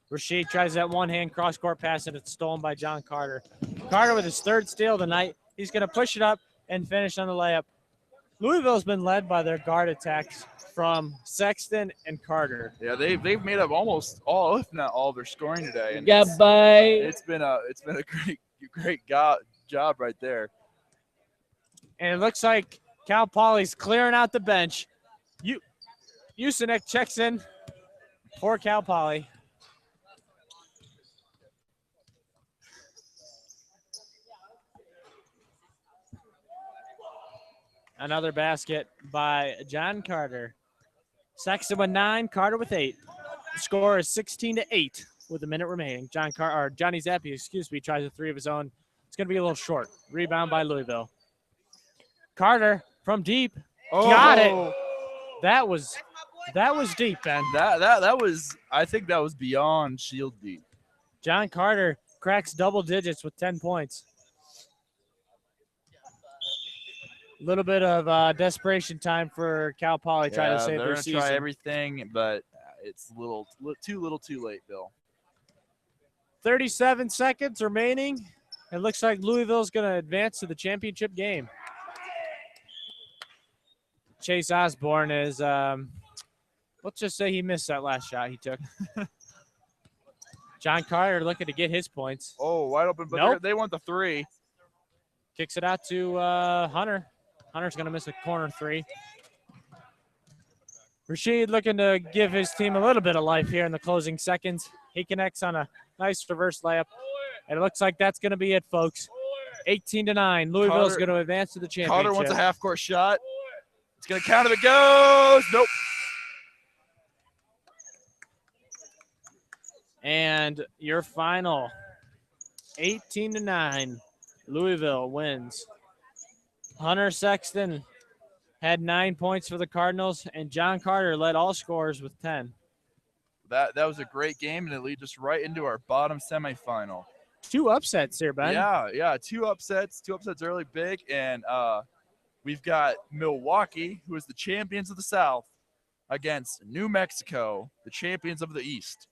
Rashid tries that one-hand cross-court pass, and it's stolen by John Carter. Carter with his 3rd steal of the night. He's going to push it up and finish on the layup. Louisville's been led by their guard attacks from Sexton and Carter. Yeah, they've made up almost all, if not all, of their scoring today, and Goodbye. it's been a great job right there. And it looks like Cal Poly's clearing out the bench. Usenek checks in for Cal Poly. Another basket by John Carter. Sexton with 9, Carter with 8. The score is 16-8 with a minute remaining. Johnny Zappi, tries a 3 of his own. It's going to be a little short. Rebound by Louisville. Carter from deep. Got it. That was deep, Ben. That was, I think that was beyond shield deep. John Carter cracks double digits with 10 points. A little bit of desperation time for Cal Poly trying to save their season. They're going to try everything, but it's too little too late, Bill. 37 seconds remaining. It looks like Louisville's going to advance to the championship game. Chase Osborne is, let's just say he missed that last shot he took. John Carter looking to get his points. Oh, wide open, but they want the 3. Kicks it out to Hunter. Hunter's going to miss a corner 3. Rashid looking to give his team a little bit of life here in the closing seconds. He connects on a nice reverse layup. And it looks like that's going to be it, folks. 18-9. Louisville's going to advance to the championship. Carter wants a half-court shot. It's going to count if it goes. Nope. And your final, 18-9. Louisville wins. Hunter Sexton had 9 points for the Cardinals, and John Carter led all scorers with 10. That was a great game, and it leads us right into our bottom semifinal. 2 upsets here, Ben. Yeah, 2 upsets. 2 upsets early, big, and we've got Milwaukee, who is the champions of the South, against New Mexico, the champions of the East.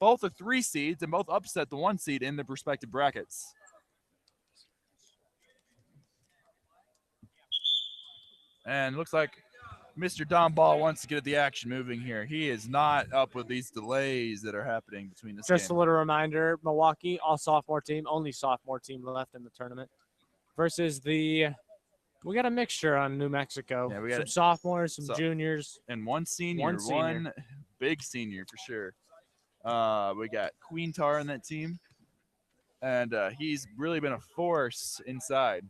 Both are 3 seeds, and both upset the 1 seed in their respective brackets. And looks like Mr. Don Ball wants to get the action moving here. He is not up with these delays that are happening between this Just game. a little reminder, Milwaukee, all sophomore team, only sophomore team left in the tournament. Versus we got a mixture on New Mexico. Yeah, we got some sophomores, some juniors. And one senior, one big senior for sure. We got Queen Tar on that team. And he's really been a force inside.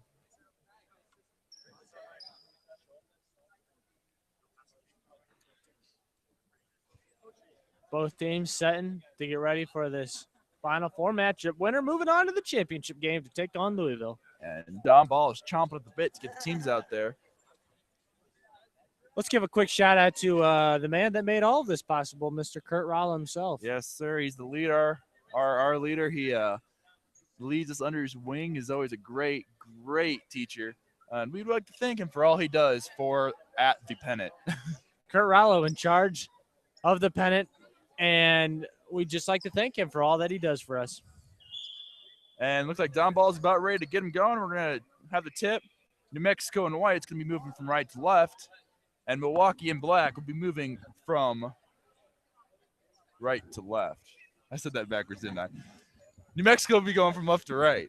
Both teams setting to get ready for this Final Four matchup. Winner moving on to the championship game to take on Louisville. And Don Ball is chomping at the bit to get the teams out there. Let's give a quick shout out to the man that made all of this possible, Mr. Kurt Rollo himself. Yes, sir. He's the leader, our leader. He leads us under his wing. He's always a great teacher. And we'd like to thank him for all he does at the pennant. Kurt Rollo in charge of the pennant. And we'd just like to thank him for all that he does for us. And looks like Don Ball's about ready to get him going. We're going to have the tip. New Mexico and white, it's going to be moving from right to left. And Milwaukee and black will be moving from right to left. I said that backwards, didn't I? New Mexico will be going from left to right.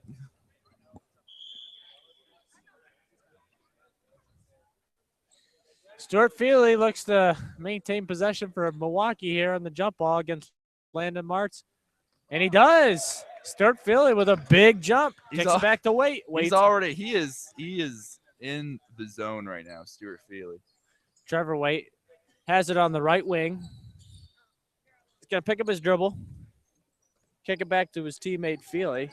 Stuart Feely looks to maintain possession for Milwaukee here on the jump ball against Landon Martz. And he does. Stuart Feely with a big jump. Takes it back to Waite. He is in the zone right now, Stuart Feely. Trevor Waite has it on the right wing. He's going to pick up his dribble. Kick it back to his teammate Feely,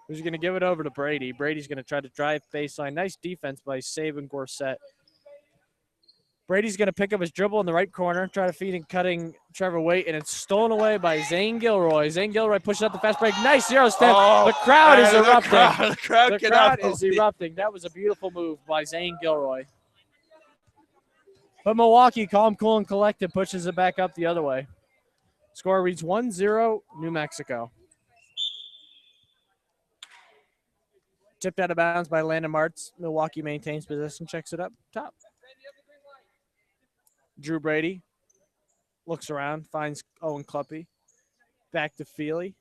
who's going to give it over to Brady. Brady's going to try to drive baseline. Nice defense by Saban Gorsett. Brady's going to pick up his dribble in the right corner, try to feed and cutting Trevor Waite, and it's stolen away by Zane Gilroy. Zane Gilroy pushes out the fast break. Nice 0-step. The crowd is erupting. The crowd is erupting. That was a beautiful move by Zane Gilroy. But Milwaukee, calm, cool, and collected, pushes it back up the other way. Score reads 1-0 New Mexico. Tipped out of bounds by Landon Martz. Milwaukee maintains possession, checks it up top. Drew Brady looks around, finds Owen Cluppy. Back to Feely.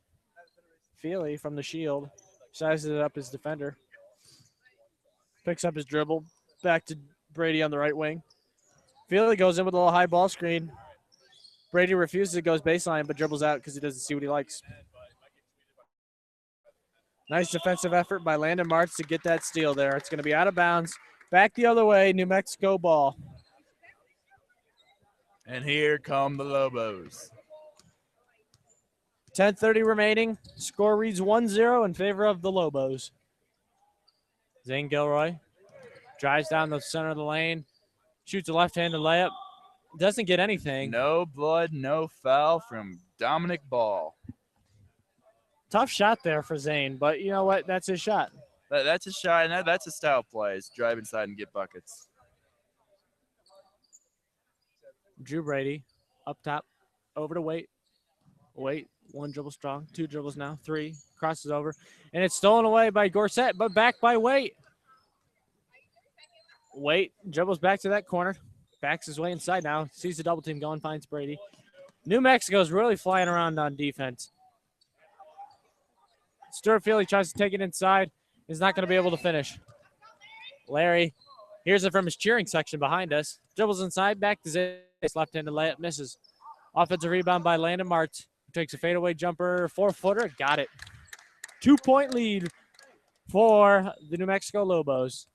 Feely from the shield. Sizes it up his defender. Picks up his dribble. Back to Brady on the right wing. Feely goes in with a little high ball screen. Brady refuses it, goes baseline, but dribbles out because he doesn't see what he likes. Nice defensive effort by Landon Martz to get that steal there. It's going to be out of bounds. Back the other way, New Mexico ball. And here come the Lobos. 10:30 remaining. Score reads 1-0 in favor of the Lobos. Zane Gilroy drives down the center of the lane, shoots a left-handed layup. Doesn't get anything. No blood, no foul from Dominic Ball. Tough shot there for Zane, but you know what? That's his shot. That's a shot, and that's a style play. Is drive inside and get buckets. Drew Brady up top, over to Waite. Waite, one dribble strong, two dribbles now, three, crosses over, and it's stolen away by Gorsett, but back by Waite. Waite dribbles back to that corner, backs his way inside now, sees the double team going, finds Brady. New Mexico's really flying around on defense. Stuart Feely tries to take it inside, is not going to be able to finish. Larry hears it from his cheering section behind us, dribbles inside, back to Zay. Left-handed layup misses. Offensive rebound by Landon Martz. Takes a fadeaway jumper, 4-footer, got it. 2-point lead for the New Mexico Lobos.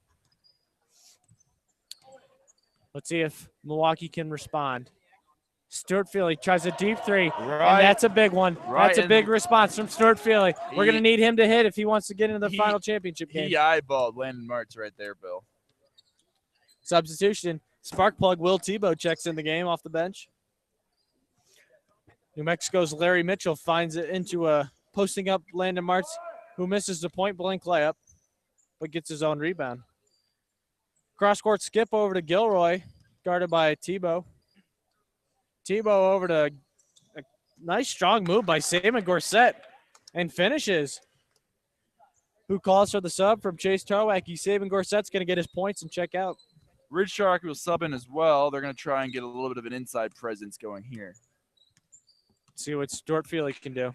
Let's see if Milwaukee can respond. Stuart Feely tries a deep three, and that's a big one. That's a big response from Stuart Feely. We're going to need him to hit if he wants to get into the final championship game. He eyeballed Landon Martz right there, Bill. Substitution. Spark plug Will Tebow checks in the game off the bench. New Mexico's Larry Mitchell finds it into a posting up Landon Martz, who misses the point-blank layup, but gets his own rebound. Cross-court skip over to Gilroy, guarded by Tebow. Tebow over to a nice, strong move by Saban Gorsett, and finishes. Who calls for the sub from Chase Tarwacky? Saban Gorsett's going to get his points and check out. Ridge Shark will sub in as well. They're going to try and get a little bit of an inside presence going here. See what Stuart Feely can do.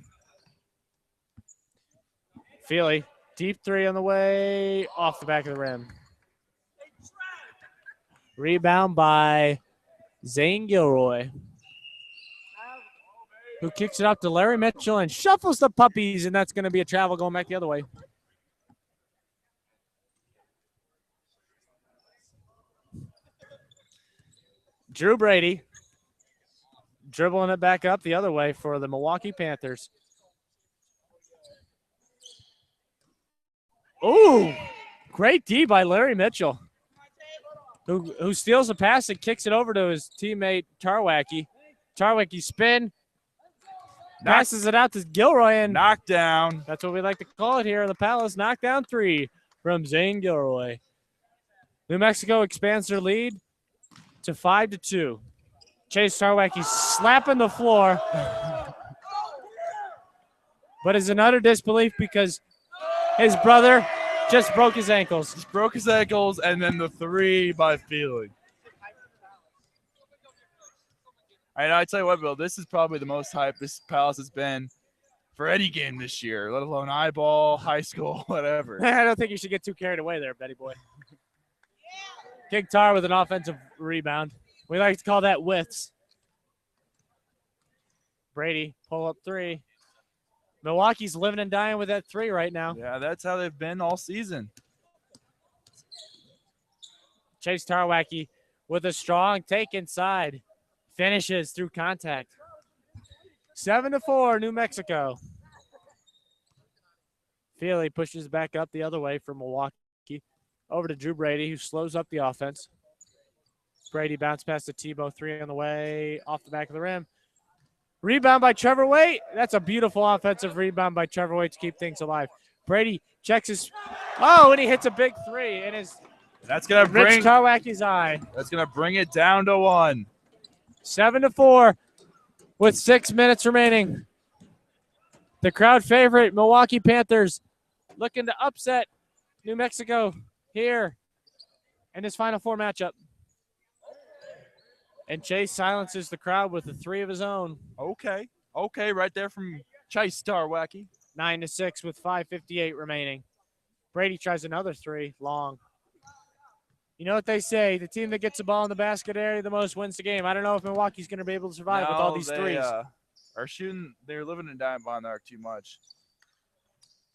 Feely, deep three on the way, off the back of the rim. Rebound by Zane Gilroy, who kicks it up to Larry Mitchell and shuffles the puppies, and that's going to be a travel going back the other way. Drew Brady dribbling it back up the other way for the Milwaukee Panthers. Ooh, great D by Larry Mitchell, who steals a pass and kicks it over to his teammate Tarwacky. Tarwacky spin, passes it out to Gilroy, and knockdown. That's what we like to call it here in the Palace. Knockdown three from Zane Gilroy. New Mexico expands their lead to 5-2. Chase Tarwacky slapping the floor, but is in utter disbelief because his brother just broke his ankles. Just broke his ankles, and then the three by Feely. I tell you what, Bill, this is probably the most hype this Palace has been for any game this year, let alone iBall, high school, whatever. I don't think you should get too carried away there, Betty boy. King Tar with an offensive rebound. We like to call that widths. Brady, pull up three. Milwaukee's living and dying with that three right now. Yeah, that's how they've been all season. Chase Tarwacky with a strong take inside. Finishes through contact. 7-4, New Mexico. Feely pushes back up the other way for Milwaukee. Over to Drew Brady, who slows up the offense. Brady bounce pass to Tebow, three on the way, off the back of the rim. Rebound by Trevor Waite. That's a beautiful offensive rebound by Trevor Waite to keep things alive. Brady checks his, and he hits a big three in his That's gonna bring Rich Tarwacky's eye. That's gonna bring it down to 1. 7-4 with 6 minutes remaining. The crowd favorite, Milwaukee Panthers, looking to upset New Mexico here in this Final Four matchup. And Chase silences the crowd with a three of his own. Okay. Okay, right there from Chase Starwacky. 9-6 with 5:58 remaining. Brady tries another three, long. You know what they say, the team that gets the ball in the basket area the most wins the game. I don't know if Milwaukee's going to be able to survive with all these threes. Are shooting, they're living and dying behind the arc too much.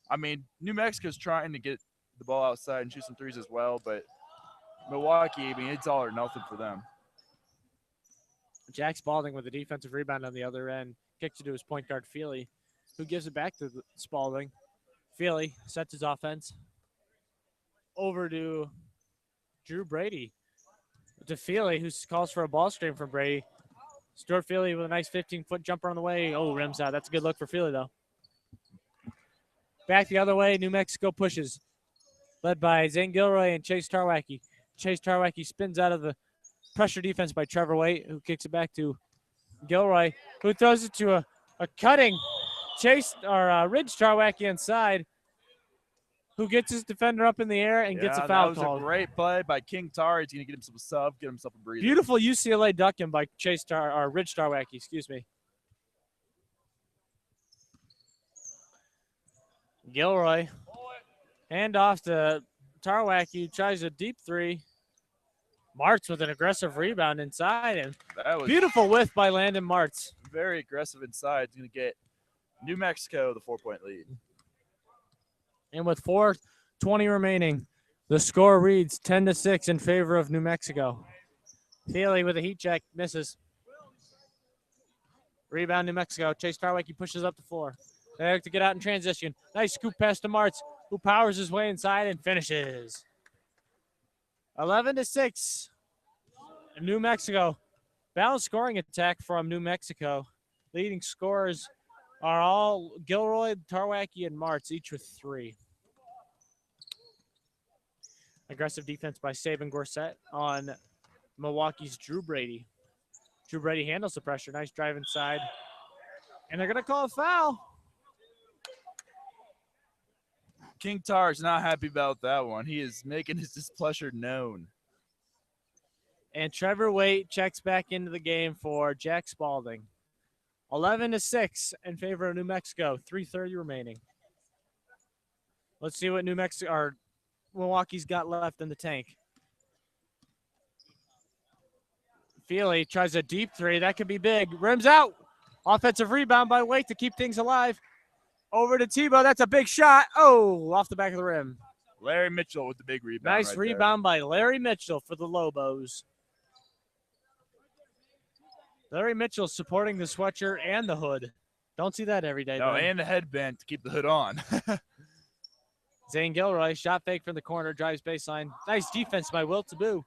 I mean, New Mexico's trying to get the ball outside and shoot some threes as well, but Milwaukee, I mean, it's all or nothing for them. Jack Spalding with a defensive rebound on the other end. Kicks it to his point guard, Feely, who gives it back to Spalding. Feely sets his offense over to Drew Brady. To Feely, who calls for a ball screen from Brady. Stuart Feely with a nice 15-foot jumper on the way. Oh, rims out. That's a good look for Feely, though. Back the other way, New Mexico pushes. Led by Zane Gilroy and Chase Tarwacky. Chase Tarwacky spins out of the pressure defense by Trevor Waite, who kicks it back to Gilroy, who throws it to a cutting Ridge Tarwacky inside, who gets his defender up in the air and gets a foul called. That called. was a great play by King Tar. He's going to get himself a sub, get himself a breather. Beautiful UCLA ducking by Ridge Tarwacky, excuse me. Gilroy. Hand off to Tarwacky, who tries a deep three. Martz with an aggressive rebound inside, and that was beautiful whiff by Landon Martz. Very aggressive inside. He's going to get New Mexico the 4-point lead. And with 4:20 remaining, the score reads 10-6 in favor of New Mexico. Feely with a heat check, misses. Rebound New Mexico. Chase Tarwacky pushes up the floor. They have to get out in transition. Nice scoop pass to Martz, who powers his way inside and finishes. 11-6. New Mexico. Balanced scoring attack from New Mexico. Leading scorers are all Gilroy, Tarwacky, and Martz, each with 3. Aggressive defense by Saban Gorsett on Milwaukee's Drew Brady. Drew Brady handles the pressure. Nice drive inside. And they're going to call a foul. King Tar is not happy about that one. He is making his displeasure known. And Trevor Waite checks back into the game for Jack Spalding. 11-6 in favor of New Mexico. 3:30 remaining. Let's see what Milwaukee's got left in the tank. Feely tries a deep three. That could be big. Rims out. Offensive rebound by Waite to keep things alive. Over to Tebow. That's a big shot. Oh, off the back of the rim. Larry Mitchell with the big rebound. Nice rebound by Larry Mitchell for the Lobos. Larry Mitchell supporting the sweatshirt and the hood. Don't see that every day. No, man. and the headband to keep the hood on. Zane Gilroy, shot fake from the corner, drives baseline. Nice defense by Will Taboo.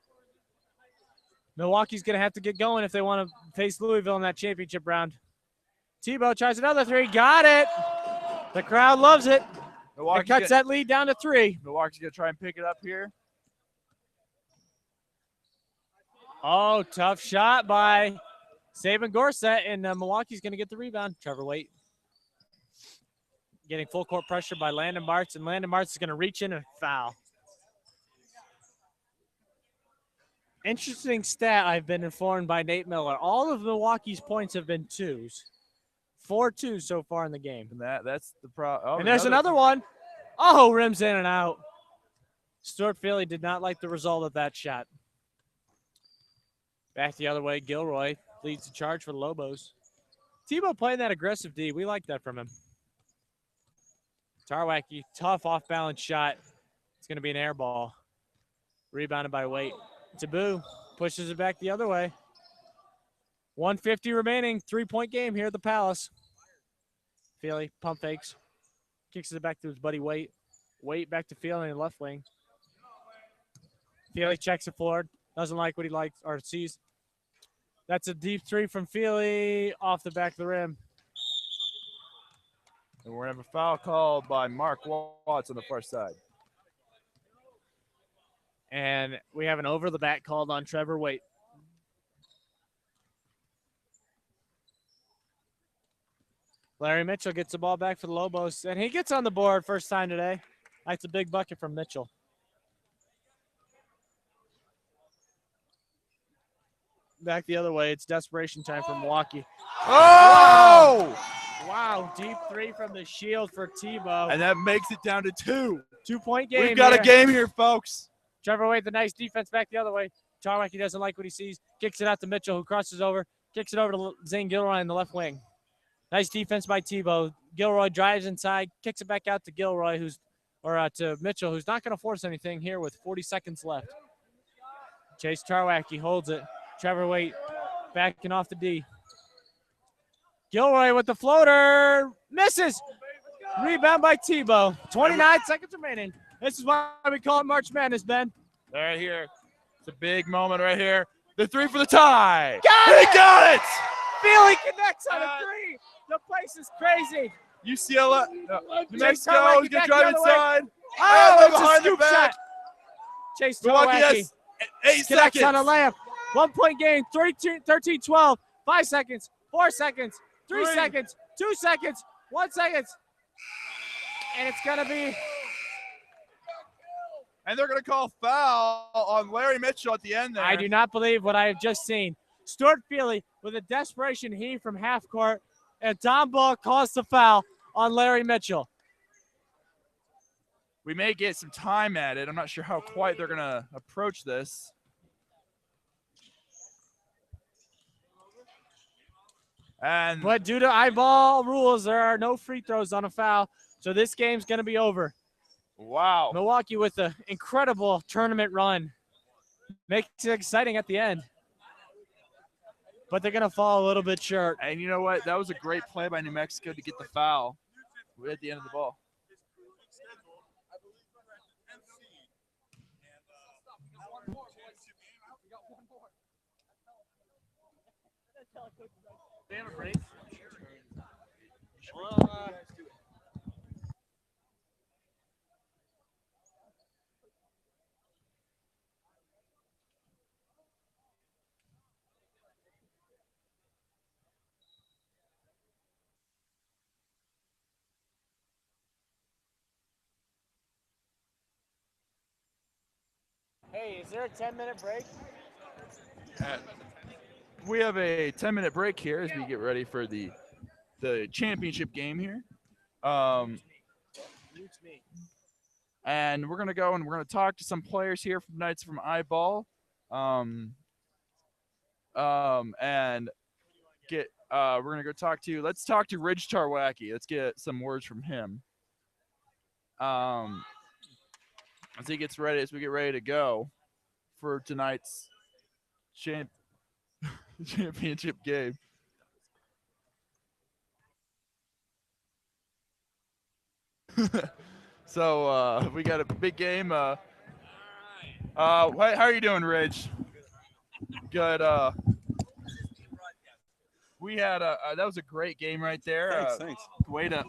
Milwaukee's going to have to get going if they want to face Louisville in that championship round. Tebow tries another three. Got it. The crowd loves it. It cuts that lead down to 3. Milwaukee's going to try and pick it up here. Oh, tough shot by Saban Gorsett, and Milwaukee's going to get the rebound. Trevor Waite getting full court pressure by Landon Martz, and Landon Martz is going to reach in and foul. Interesting stat I've been informed by Nate Miller. All of Milwaukee's points have been 2s. 4 2s so far in the game. And that's the problem. Oh, and there's another one. Oh, rims in and out. Stuart Feely did not like the result of that shot. Back the other way, Gilroy leads the charge for the Lobos. Tebow playing that aggressive D. We like that from him. Tarwacky, tough off-balance shot. It's going to be an air ball. Rebounded by Waite. Taboo pushes it back the other way. 1:50 remaining. 3-point game here at the Palace. Feely, pump fakes. Kicks it back to his buddy Waite. Waite back to Feely in the left wing. Feely checks it forward. Doesn't like what he likes or sees. That's a deep three from Feely off the back of the rim. And we're going to have a foul called by Mark Watts on the far side. And we have an over the back called on Trevor Waite. Larry Mitchell gets the ball back for the Lobos, and he gets on the board first time today. That's a big bucket from Mitchell. back the other way. It's desperation time for Milwaukee. Oh! Wow, deep three from the shield for Tebow. And that makes it down to 2. 2-point game. We've got here. a game here, folks. Trevor Wade, the nice defense back the other way. Tarwacki doesn't like what he sees. Kicks it out to Mitchell, who crosses over. Kicks it over to Zane Gilroy in the left wing. Nice defense by Tebow. Gilroy drives inside, kicks it back out to Gilroy, to Mitchell, who's not going to force anything here with 40 seconds left. Chase Tarwacki holds it. Trevor Wade backing off the D. Gilroy with the floater. Misses. Rebound by Tebow. 29 seconds remaining. This is why we call it March Madness, Ben. Right here. It's a big moment right here. The 3 for the tie. Got Got it! Feely connects on a 3. The place is crazy. UCLA. New Chase Mexico Tarwacki is going back to drive the other way. inside. Oh, And it's a behind the scoop back. shot. Chase Milwaukee Tarwacki has 8 connects seconds. on a layup. 1-point game. 13-12. 5 seconds. 4 seconds. 3 seconds. 2 seconds. 1 second. And it's going to be. And they're going to call foul on Larry Mitchell at the end there. I do not believe what I have just seen. Stuart Feely with a desperation heave from half court, and Tom Ball calls the foul on Larry Mitchell. We may get some time at it. I'm not sure how quite they're going to approach this. But due to iBall rules, there are no free throws on a foul, so this game's going to be over. Wow. Milwaukee with an incredible tournament run. Makes it exciting at the end. But they're going to fall a little bit short. And you know what? That was a great play by New Mexico to get the foul at the end of the ball. They have a break. Hey, is there a 10-minute break? We have a 10-minute break here as we get ready for the championship game here. And we're going to go and we're going to talk to some players here from Knights from iBall. And get we're going to go let's talk to Ridge Tarwacki. Let's get some words from him. As we get ready to go for tonight's championship game. So we got a big game. How are you doing, Ridge? Good. We had that was a great game right there. Thanks. Way to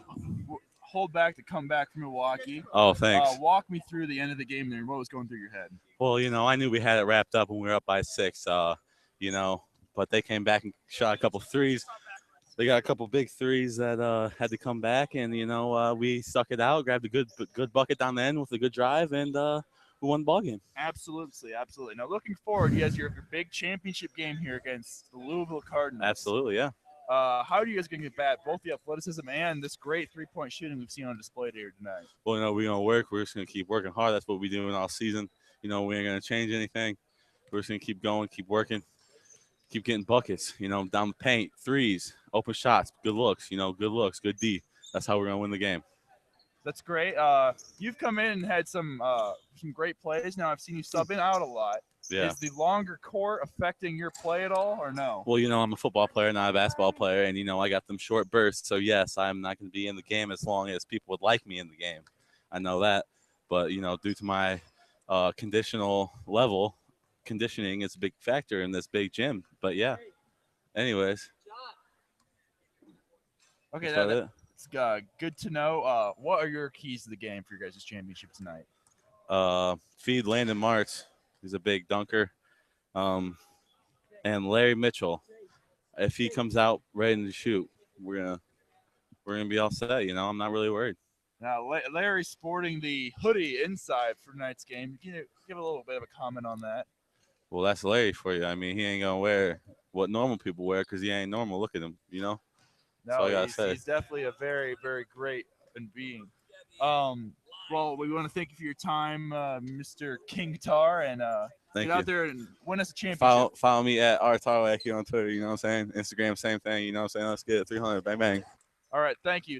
hold back the comeback from Milwaukee. Oh, thanks. Walk me through the end of the game there. What was going through your head? Well, I knew we had it wrapped up when we were up by 6. But they came back and shot a couple threes. They got a couple big threes that had to come back, and we stuck it out, grabbed a good bucket down the end with a good drive, and we won the ball game. Absolutely. Now, looking forward, you guys your big championship game here against the Louisville Cardinals. Absolutely, yeah. How are you guys going to get back both the athleticism and this great three-point shooting we've seen on display here tonight? Well, we're going to work. We're just going to keep working hard. That's what we're doing all season. We ain't going to change anything. We're just going to keep going, keep working, keep getting buckets, down the paint, threes, open shots, good looks, good D. That's how we're going to win the game. That's great. You've come in and had some great plays. Now I've seen you sub in out a lot. Yeah. Is the longer court affecting your play at all, or no? Well, I'm a football player, not a basketball player, and I got them short bursts. So yes, I'm not going to be in the game as long as people would like me in the game. I know that, but due to my conditioning is a big factor in this big gym. But yeah. Anyways. Okay, that's good to know. What are your keys to the game for your guys' championship tonight? Feed Landon Martz. He's a big dunker. And Larry Mitchell. If he comes out ready to shoot, we're gonna be all set. I'm not really worried. Now, Larry's sporting the hoodie inside for tonight's game. Can you give a little bit of a comment on that? Well, that's Larry for you. I mean, he ain't gonna wear what normal people wear because he ain't normal. Look at him, That's all No, I gotta say. he's definitely a very, very great human being. Well, we want to thank you for your time, Mr. King Tar, and Thank get you. out there and win us a championship. Follow me at rtarwacky on Twitter. You know what I'm saying? Instagram, same thing. You know what I'm saying? Let's get it 300. Bang bang. All right, thank you.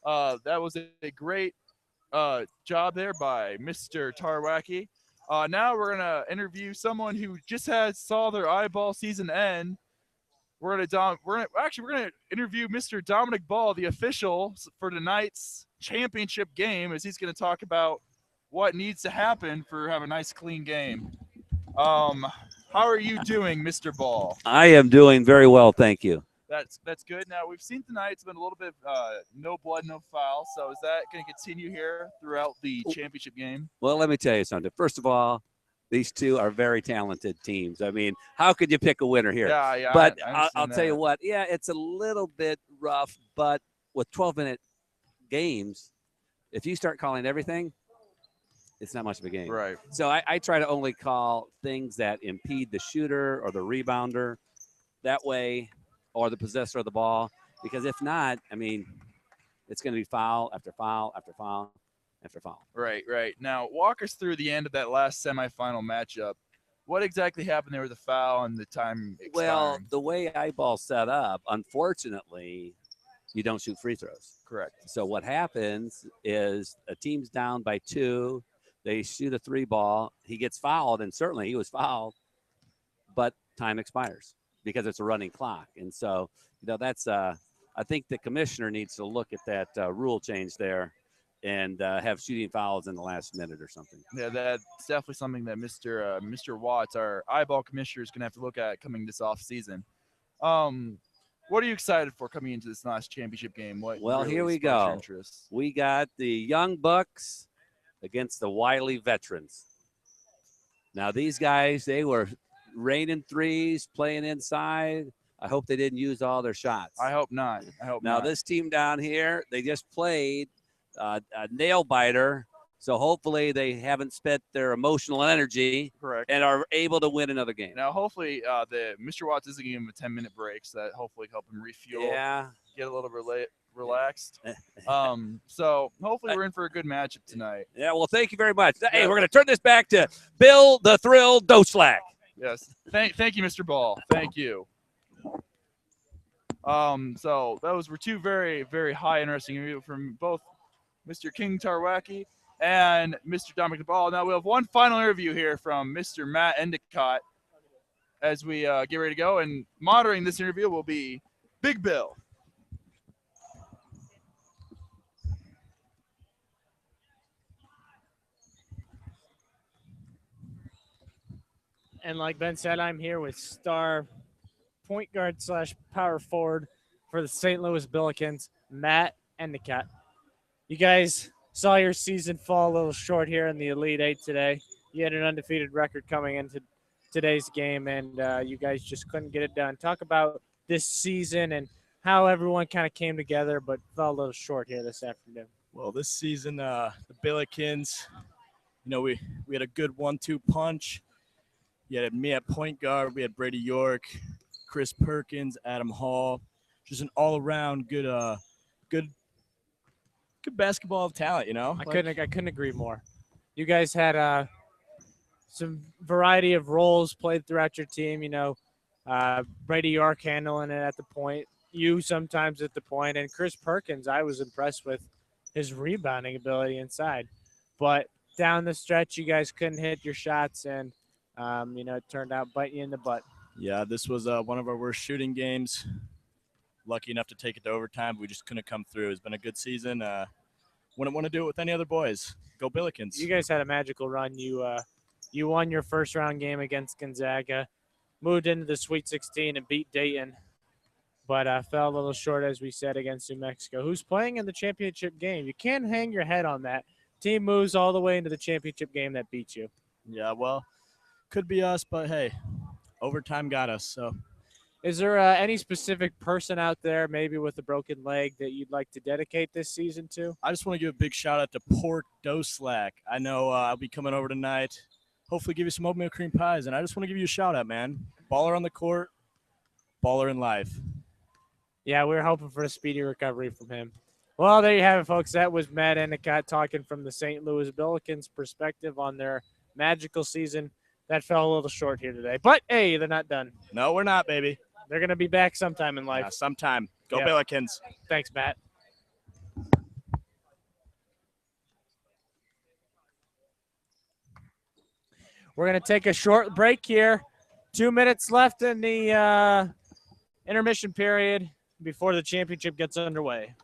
That was a great job there by Mr. Tarwacky. Now we're gonna interview someone who just saw their iBall season end. We're gonna interview Mr. Dominic Ball, the official for tonight's championship game, as he's gonna talk about what needs to happen for have a nice clean game. How are you doing, Mr. Ball? I am doing very well, thank you. That's good. Now we've seen tonight it's been a little bit no blood, no foul. So is that going to continue here throughout the championship game? Well, let me tell you something. First of all, these two are very talented teams. I mean, how could you pick a winner here? Yeah. But I I'll tell you what. Yeah, it's a little bit rough, but with 12-minute games, if you start calling everything, it's not much of a game. Right. So I try to only call things that impede the shooter or the rebounder that way, or the possessor of the ball, because if not, I mean, it's going to be foul after foul after foul after foul. Right. Now, walk us through the end of that last semifinal matchup. What exactly happened there with the foul and the time expiring? Well, the way iBall set up, unfortunately, you don't shoot free throws. Correct. So what happens is a team's down by 2, they shoot a 3 ball, he gets fouled, and certainly he was fouled, but time expires because it's a running clock. And so, that's I think the commissioner needs to look at that rule change there and have shooting fouls in the last minute or something. Yeah, that's definitely something that Mr. Watts, our iBall commissioner, is going to have to look at coming this off season. What are you excited for coming into this last championship game? Well, really here we sparks your go. interest? We got the Young Bucks against the Wiley Veterans. Now, these guys, they were raining threes, playing inside. I hope they didn't use all their shots. I hope not. Now, this team down here, they just played a nail biter, so hopefully they haven't spent their emotional energy. Correct. And are able to win another game. Now, hopefully, the Mr. Watts isn't giving him a 10-minute break, so that hopefully help him refuel. Yeah. Get a little relaxed. So hopefully we're in for a good matchup tonight. Yeah, well, thank you very much. Hey, we're going to turn this back to Bill the Thrill Doslack. Yes. Thank you, Mr. Ball. Thank you. So those were two very, very high interesting interviews from both Mr. King Tarwacky and Mr. Dominic Ball. Now we'll have one final interview here from Mr. Matt Endicott as we get ready to go. And moderating this interview will be Big Bill. And like Ben said, I'm here with star point guard / power forward for the St. Louis Billikens, Matt Endicott. You guys saw your season fall a little short here in the Elite Eight today. You had an undefeated record coming into today's game, and you guys just couldn't get it done. Talk about this season and how everyone kind of came together but fell a little short here this afternoon. Well, this season, the Billikens, we had a good 1-2 punch. You had me at point guard. We had Brady York, Chris Perkins, Adam Hall. Just an all-around good basketball talent, I couldn't agree more. You guys had some variety of roles played throughout your team. Brady York handling it at the point, you sometimes at the point, and Chris Perkins, I was impressed with his rebounding ability inside. But down the stretch, you guys couldn't hit your shots, and it turned out biting you in the butt. Yeah, this was one of our worst shooting games. Lucky enough to take it to overtime, but we just couldn't come through. It's been a good season. Wouldn't want to do it with any other boys. Go Billikens. You guys had a magical run. You won your first round game against Gonzaga, moved into the Sweet 16 and beat Dayton, but fell a little short, as we said, against New Mexico, who's playing in the championship game. You can't hang your head on that. Team moves all the way into the championship game that beats you. Yeah, well, could be us, but hey, overtime got us. So, is there any specific person out there, maybe with a broken leg, that you'd like to dedicate this season to? I just want to give a big shout out to Pork Doslack. I know I'll be coming over tonight. hopefully give you some oatmeal cream pies. And I just want to give you a shout out, man. Baller on the court, baller in life. Yeah, we were hoping for a speedy recovery from him. Well, there you have it, folks. That was Matt Endicott talking from the St. Louis Billikens' perspective on their magical season. That fell a little short here today. But, hey, they're not done. No, we're not, baby. They're going to be back sometime in life. Yeah, sometime. Go Yeah. Billikens. Thanks, Matt. We're going to take a short break here. 2 minutes left in the intermission period before the championship gets underway.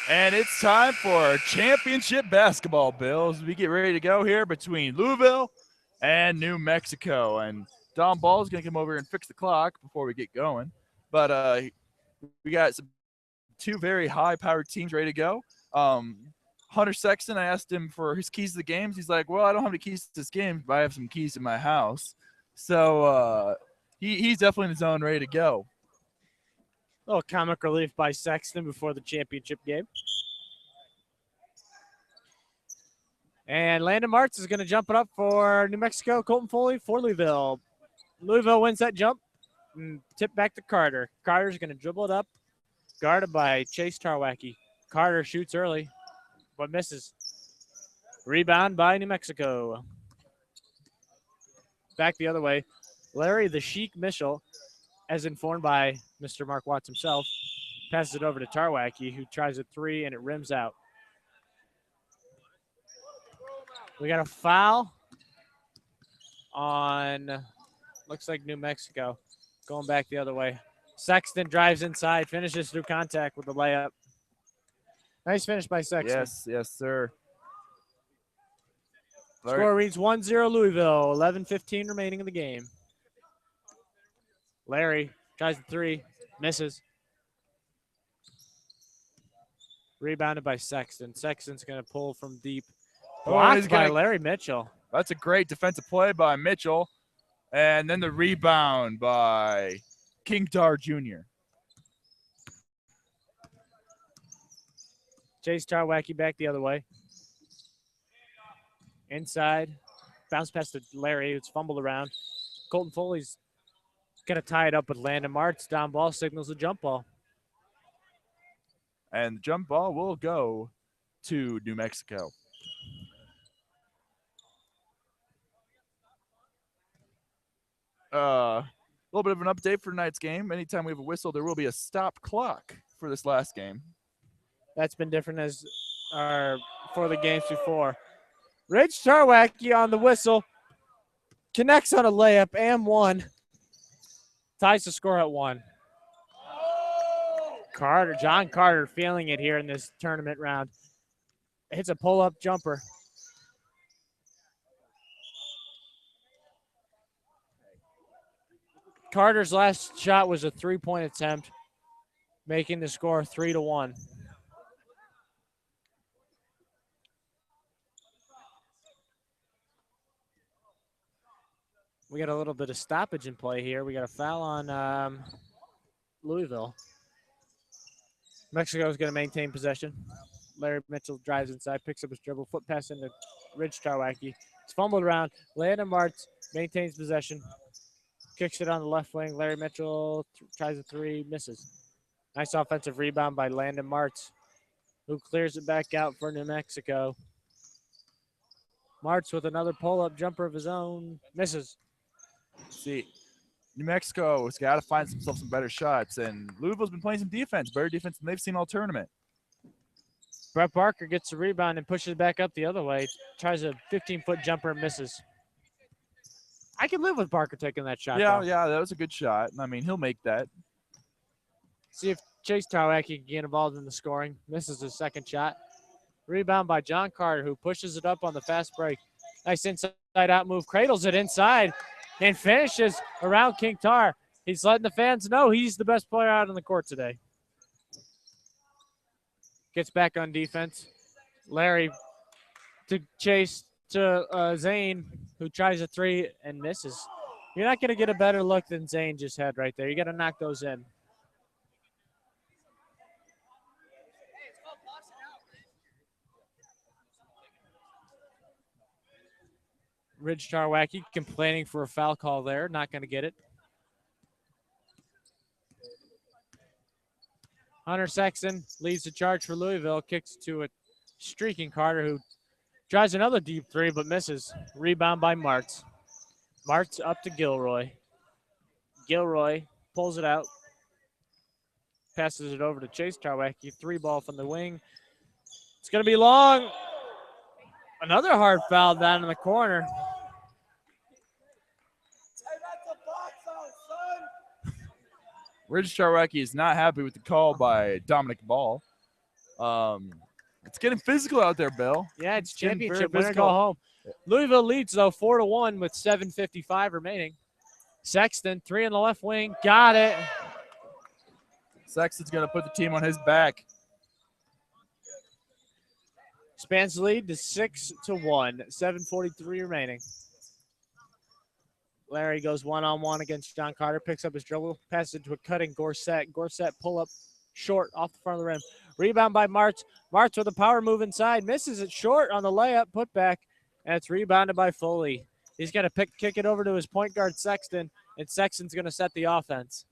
And it's time for championship basketball, Bills. We get ready to go here between Louisville and New Mexico. And Don Ball is going to come over and fix the clock before we get going. But we got two very high-powered teams ready to go. Hunter Sexton, I asked him for his keys to the games. He's like, well, I don't have any keys to this game, but I have some keys to my house. So he's definitely in his zone, ready to go. A little comic relief by Sexton before the championship game. And Landon Martz is going to jump it up for New Mexico. Colton Foley for Louisville. Louisville wins that jump. Tip back to Carter. Carter's going to dribble it up. Guarded by Chase Tarwacki. Carter shoots early, but misses. Rebound by New Mexico. Back the other way. Larry the Sheik Mitchell, as informed by Mr. Mark Watts himself, passes it over to Tarwacki, who tries a three, and it rims out. We got a foul on, looks like New Mexico, going back the other way. Sexton drives inside, finishes through contact with the layup. Nice finish by Sexton. Yes, sir. Score reads 1-0 Louisville, 11:15 remaining in the game. Larry tries the three, misses. Rebounded by Sexton. Sexton's going to pull from deep. Blocked by Larry Mitchell. That's a great defensive play by Mitchell. And then the rebound by King Dar Jr. Chase Tarwacki back the other way. Inside. Bounce pass to Larry. It's fumbled around. Colton Foley's going to tie it up with Landon Martz. Down ball signals a jump ball. And the jump ball will go to New Mexico. A little bit of an update for tonight's game. Anytime we have a whistle, there will be a stop clock for this last game. That's been different as for the games before. Rich Tarwacki on the whistle. Connects on a layup and one. Ties the score at 1. John Carter feeling it here in this tournament round. Hits a pull-up jumper. Carter's last shot was a three-point attempt, making the score 3-1. We got a little bit of stoppage in play here. We got a foul on Louisville. Mexico is going to maintain possession. Larry Mitchell drives inside, picks up his dribble, foot pass into Ridge Tarwacki. It's fumbled around. Landon Martz maintains possession. Kicks it on the left wing. Larry Mitchell tries a three, misses. Nice offensive rebound by Landon Martz, who clears it back out for New Mexico. Martz with another pull-up jumper of his own, misses. See, New Mexico has got to find themselves some better shots, and Louisville's been playing some defense, better defense than they've seen all tournament. Brett Parker gets the rebound and pushes back up the other way. Tries a 15-foot jumper and misses. I can live with Parker taking that shot. Yeah, though. yeah, that was a good shot. I mean, he'll make that. See if Chase Tarwacki can get involved in the scoring. Misses his second shot. Rebound by John Carter, who pushes it up on the fast break. Nice inside-out move. Cradles it inside and finishes around King Tar. He's letting the fans know he's the best player out on the court today. Gets back on defense. Larry to Chase to Zane, who tries a three and misses. You're not going to get a better look than Zane just had right there. You got to knock those in. Ridge Tarwacki complaining for a foul call there. Not going to get it. Hunter Sexton leads the charge for Louisville. Kicks to a streaking Carter, who tries another deep three but misses. Rebound by Martz. Martz up to Gilroy. Gilroy pulls it out. Passes it over to Chase Tarwacki. Three ball from the wing. It's going to be long. Another hard foul down in the corner. Ridge Tarwacki is not happy with the call by Dominic Ball. It's getting physical out there, Bill. Yeah, it's getting very championship. Winner go physical. home. Louisville leads, though, 4-1 with 7:55 remaining. Sexton, three in the left wing. Got it. Sexton's going to put the team on his back. Spans the lead to 6-1. 7:43 remaining. Larry goes one-on-one against John Carter, picks up his dribble, passes it to a cutting Gorsett. Gorsett pull up short off the front of the rim. Rebound by Martz. Martz with a power move inside, misses it short on the layup, put back, and it's rebounded by Foley. He's going to kick it over to his point guard, Sexton, and Sexton's going to set the offense.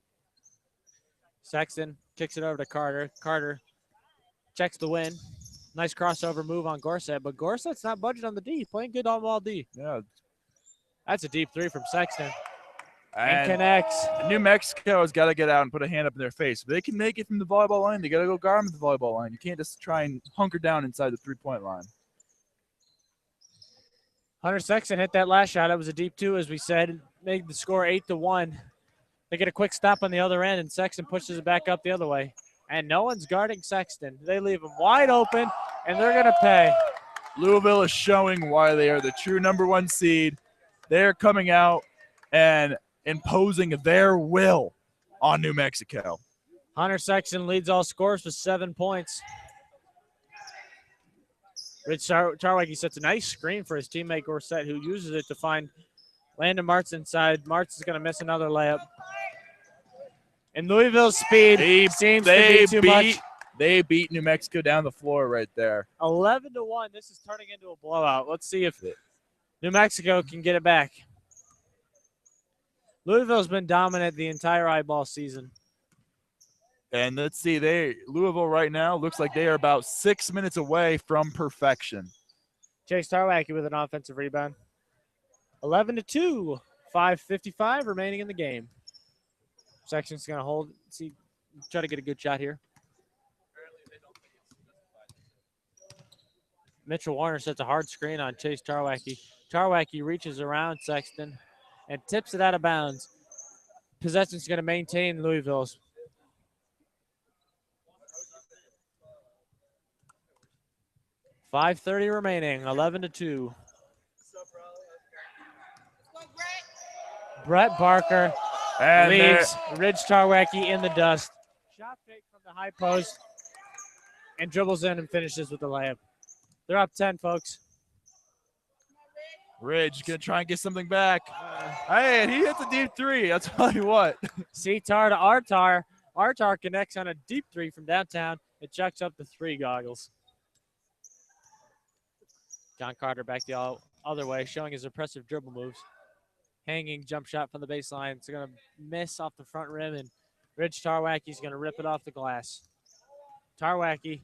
Sexton kicks it over to Carter. Carter checks the win. Nice crossover move on Gorsett, but Gorsett's not budging on the D, playing good on ball D. Yeah. That's a deep three from Sexton. And And connects. New Mexico has got to get out and put a hand up in their face. If they can make it from the volleyball line, they got to go guard them at the volleyball line. You can't just try and hunker down inside the three-point line. Hunter Sexton hit that last shot. It was a deep two, as we said. Made the score 8-1. They get a quick stop on the other end, and Sexton pushes it back up the other way. And no one's guarding Sexton. They leave him wide open, and they're going to pay. Louisville is showing why they are the true number one seed. They're coming out and imposing their will on New Mexico. Hunter Sexton leads all scorers with 7 points. Rich Tarwacki sets a nice screen for his teammate Gorsett, who uses it to find Landon Martz inside. Martz is going to miss another layup. And Louisville's speed seems to be too much. They beat New Mexico down the floor right there. 11-1. This is turning into a blowout. Let's see if New Mexico can get it back. Louisville's been dominant the entire iBall season. And let's see, Louisville right now looks like they are about 6 minutes away from perfection. Chase Tarwacki with an offensive rebound. 11-2. 5:55 remaining in the game. Sexton's going to hold. Try to get a good shot here. Mitchell Warner sets a hard screen on Chase Tarwacki. Tarwacki reaches around Sexton and tips it out of bounds. Possession's going to maintain Louisville's. 5:30 remaining, 11-2. Brett Barker And leaves Ridge Tarwacky in the dust. Shot fake from the high post and dribbles in and finishes with the layup. They're up 10, folks. Ridge going to try and get something back. Hey, and he hits a deep three. I'll tell you what. C-Tar to Artar. Artar connects on a deep three from downtown. It chucks up the 3 goggles. John Carter back the other way, showing his impressive dribble moves. Hanging jump shot from the baseline. It's going to miss off the front rim, and Ridge Tarwacky's going to rip it off the glass. Tarwacky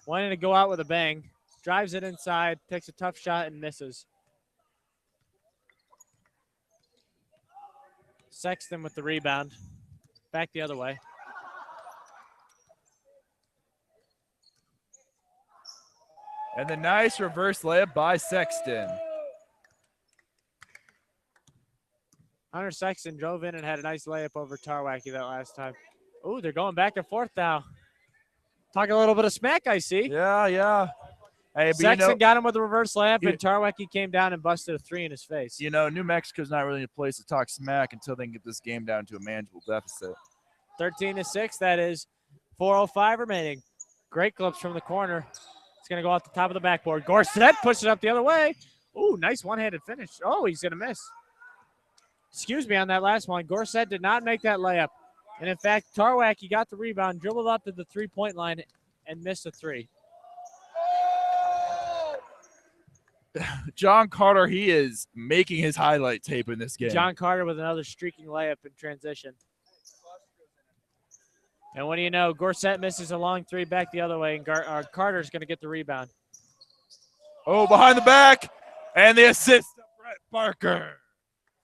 wanting to go out with a bang. Drives it inside, takes a tough shot, and misses. Sexton with the rebound. Back the other way. And the nice reverse layup by Sexton. Hunter Sexton drove in and had a nice layup over Tarwacky that last time. Ooh, they're going back and forth now. Talking a little bit of smack, I see. Yeah. Hey, but Sexton got him with a reverse layup, and Tarwacky came down and busted a 3 in his face. You know, New Mexico's not really a place to talk smack until they can get this game down to a manageable deficit. 13-6, that is. 4:05 remaining. Great clips from the corner. It's going to go off the top of the backboard. Gorset pushes it up the other way. Ooh, nice one-handed finish. Oh, he's going to miss. Excuse me on that last one. Gorset did not make that layup. And, in fact, Tarwacky got the rebound, dribbled up to the three-point line, and missed a 3. John Carter, he is making his highlight tape in this game. John Carter with another streaking layup in transition. And what do you know? Gorset misses a long 3 back the other way, and Carter's going to get the rebound. Oh, behind the back, and the assist to Brett Barker.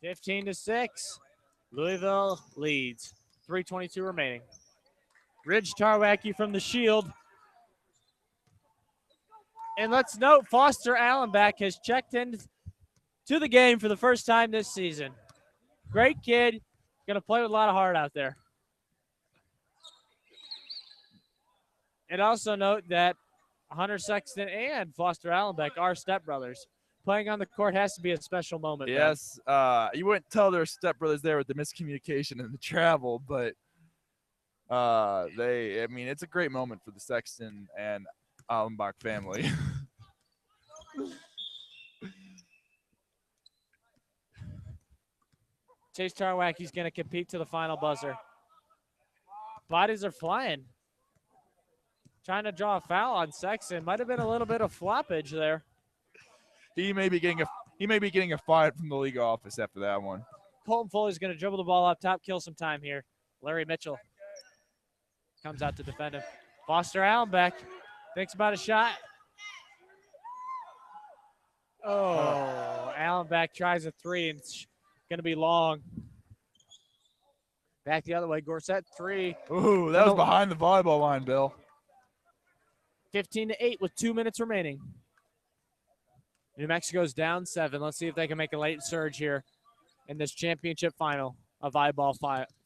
15-6. Louisville leads. 3:22 remaining. Ridge Tarwacky from the shield. And let's note, Foster Allenback has checked in to the game for the first time this season. Great kid. Going to play with a lot of heart out there. And also note that Hunter Sexton and Foster Allenbeck are stepbrothers. Playing on the court has to be a special moment. Yes, you wouldn't tell their stepbrothers there with the miscommunication and the travel, but it's a great moment for the Sexton and Allenbach family. Chase Tarwacky's going to compete to the final buzzer. Bodies are flying. Trying to draw a foul on Sexton. Might have been a little bit of floppage there. He may be getting a fine from the league office after that one. Colton Foley's going to dribble the ball up top, kill some time here. Larry Mitchell comes out to defend him. Foster Allenbeck thinks about a shot. Oh, Allenbeck tries a 3, and it's going to be long. Back the other way, Gorset 3. Ooh, that was behind the volleyball line, Bill. 15-8 with 2 minutes remaining. New Mexico's down 7. Let's see if they can make a late surge here in this championship final of iBall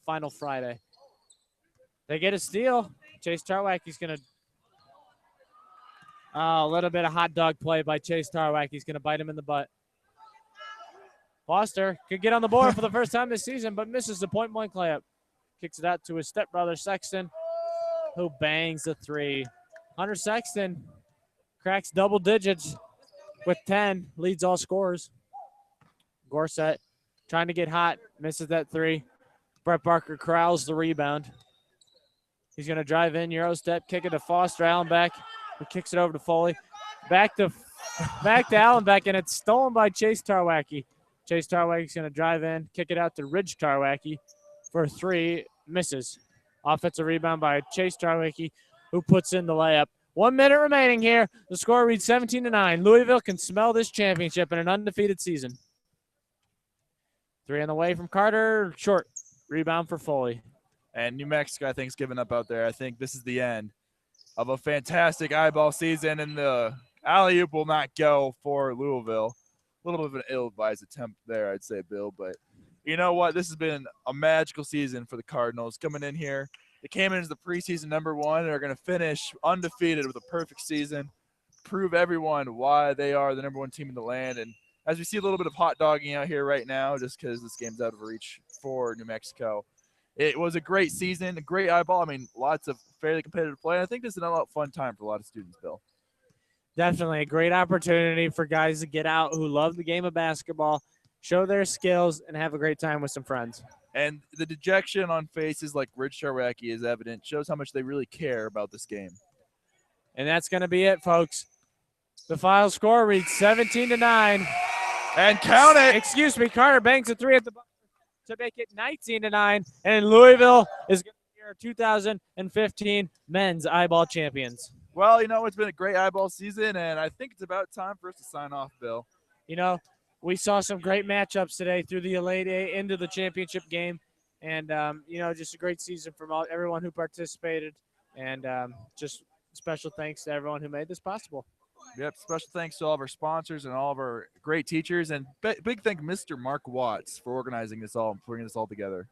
Final Friday. They get a steal. Chase Tarwacky's going to a little bit of hot dog play by Chase Tarwacky's going to bite him in the butt. Foster could get on the board for the first time this season, but misses the point-blank layup. Kicks it out to his stepbrother Sexton, who bangs the 3. Hunter Sexton cracks double digits with 10, leads all scorers. Gorset trying to get hot, misses that 3. Brett Barker corrals the rebound. He's going to drive in, Euro step, kick it to Foster Allenbeck, who kicks it over to Foley. Back to Allenbeck, and it's stolen by Chase Tarwacky. Chase Tarwacky's going to drive in, kick it out to Ridge Tarwacky for a 3, misses. Offensive rebound by Chase Tarwacky, who puts in the layup. 1 minute remaining here. The score reads 17-9. Louisville can smell this championship in an undefeated season. 3 on the way from Carter. Short. Rebound for Foley. And New Mexico, I think, is giving up out there. I think this is the end of a fantastic eyeball season, and the alley-oop will not go for Louisville. A little bit of an ill-advised attempt there, I'd say, Bill. But you know what? This has been a magical season for the Cardinals coming in here. They came in as the preseason #1 and are going to finish undefeated with a perfect season. prove everyone why they are the #1 team in the land. And as we see a little bit of hot dogging out here right now, just because this game's out of reach for New Mexico, it was a great season, a great iBall. I mean, lots of fairly competitive play. And I think this is another fun time for a lot of students, Bill. Definitely a great opportunity for guys to get out who love the game of basketball, show their skills, and have a great time with some friends. And the dejection on faces like Rich Charwacki is evident, shows how much they really care about this game. And that's going to be it, folks. The final score reads 17-9. And count it. Excuse me, Carter banks a 3 at the buzzer to make it 19-9. And Louisville is going to be our 2015 men's iBall champions. Well, you know, it's been a great iBall season, and I think it's about time for us to sign off, Bill. You know, we saw some great matchups today through the Elite Eight into the championship game. And, you know, just a great season from everyone who participated. And just special thanks to everyone who made this possible. Yep, special thanks to all of our sponsors and all of our great teachers. And big thank Mr. Mark Watts for organizing this all and putting this all together.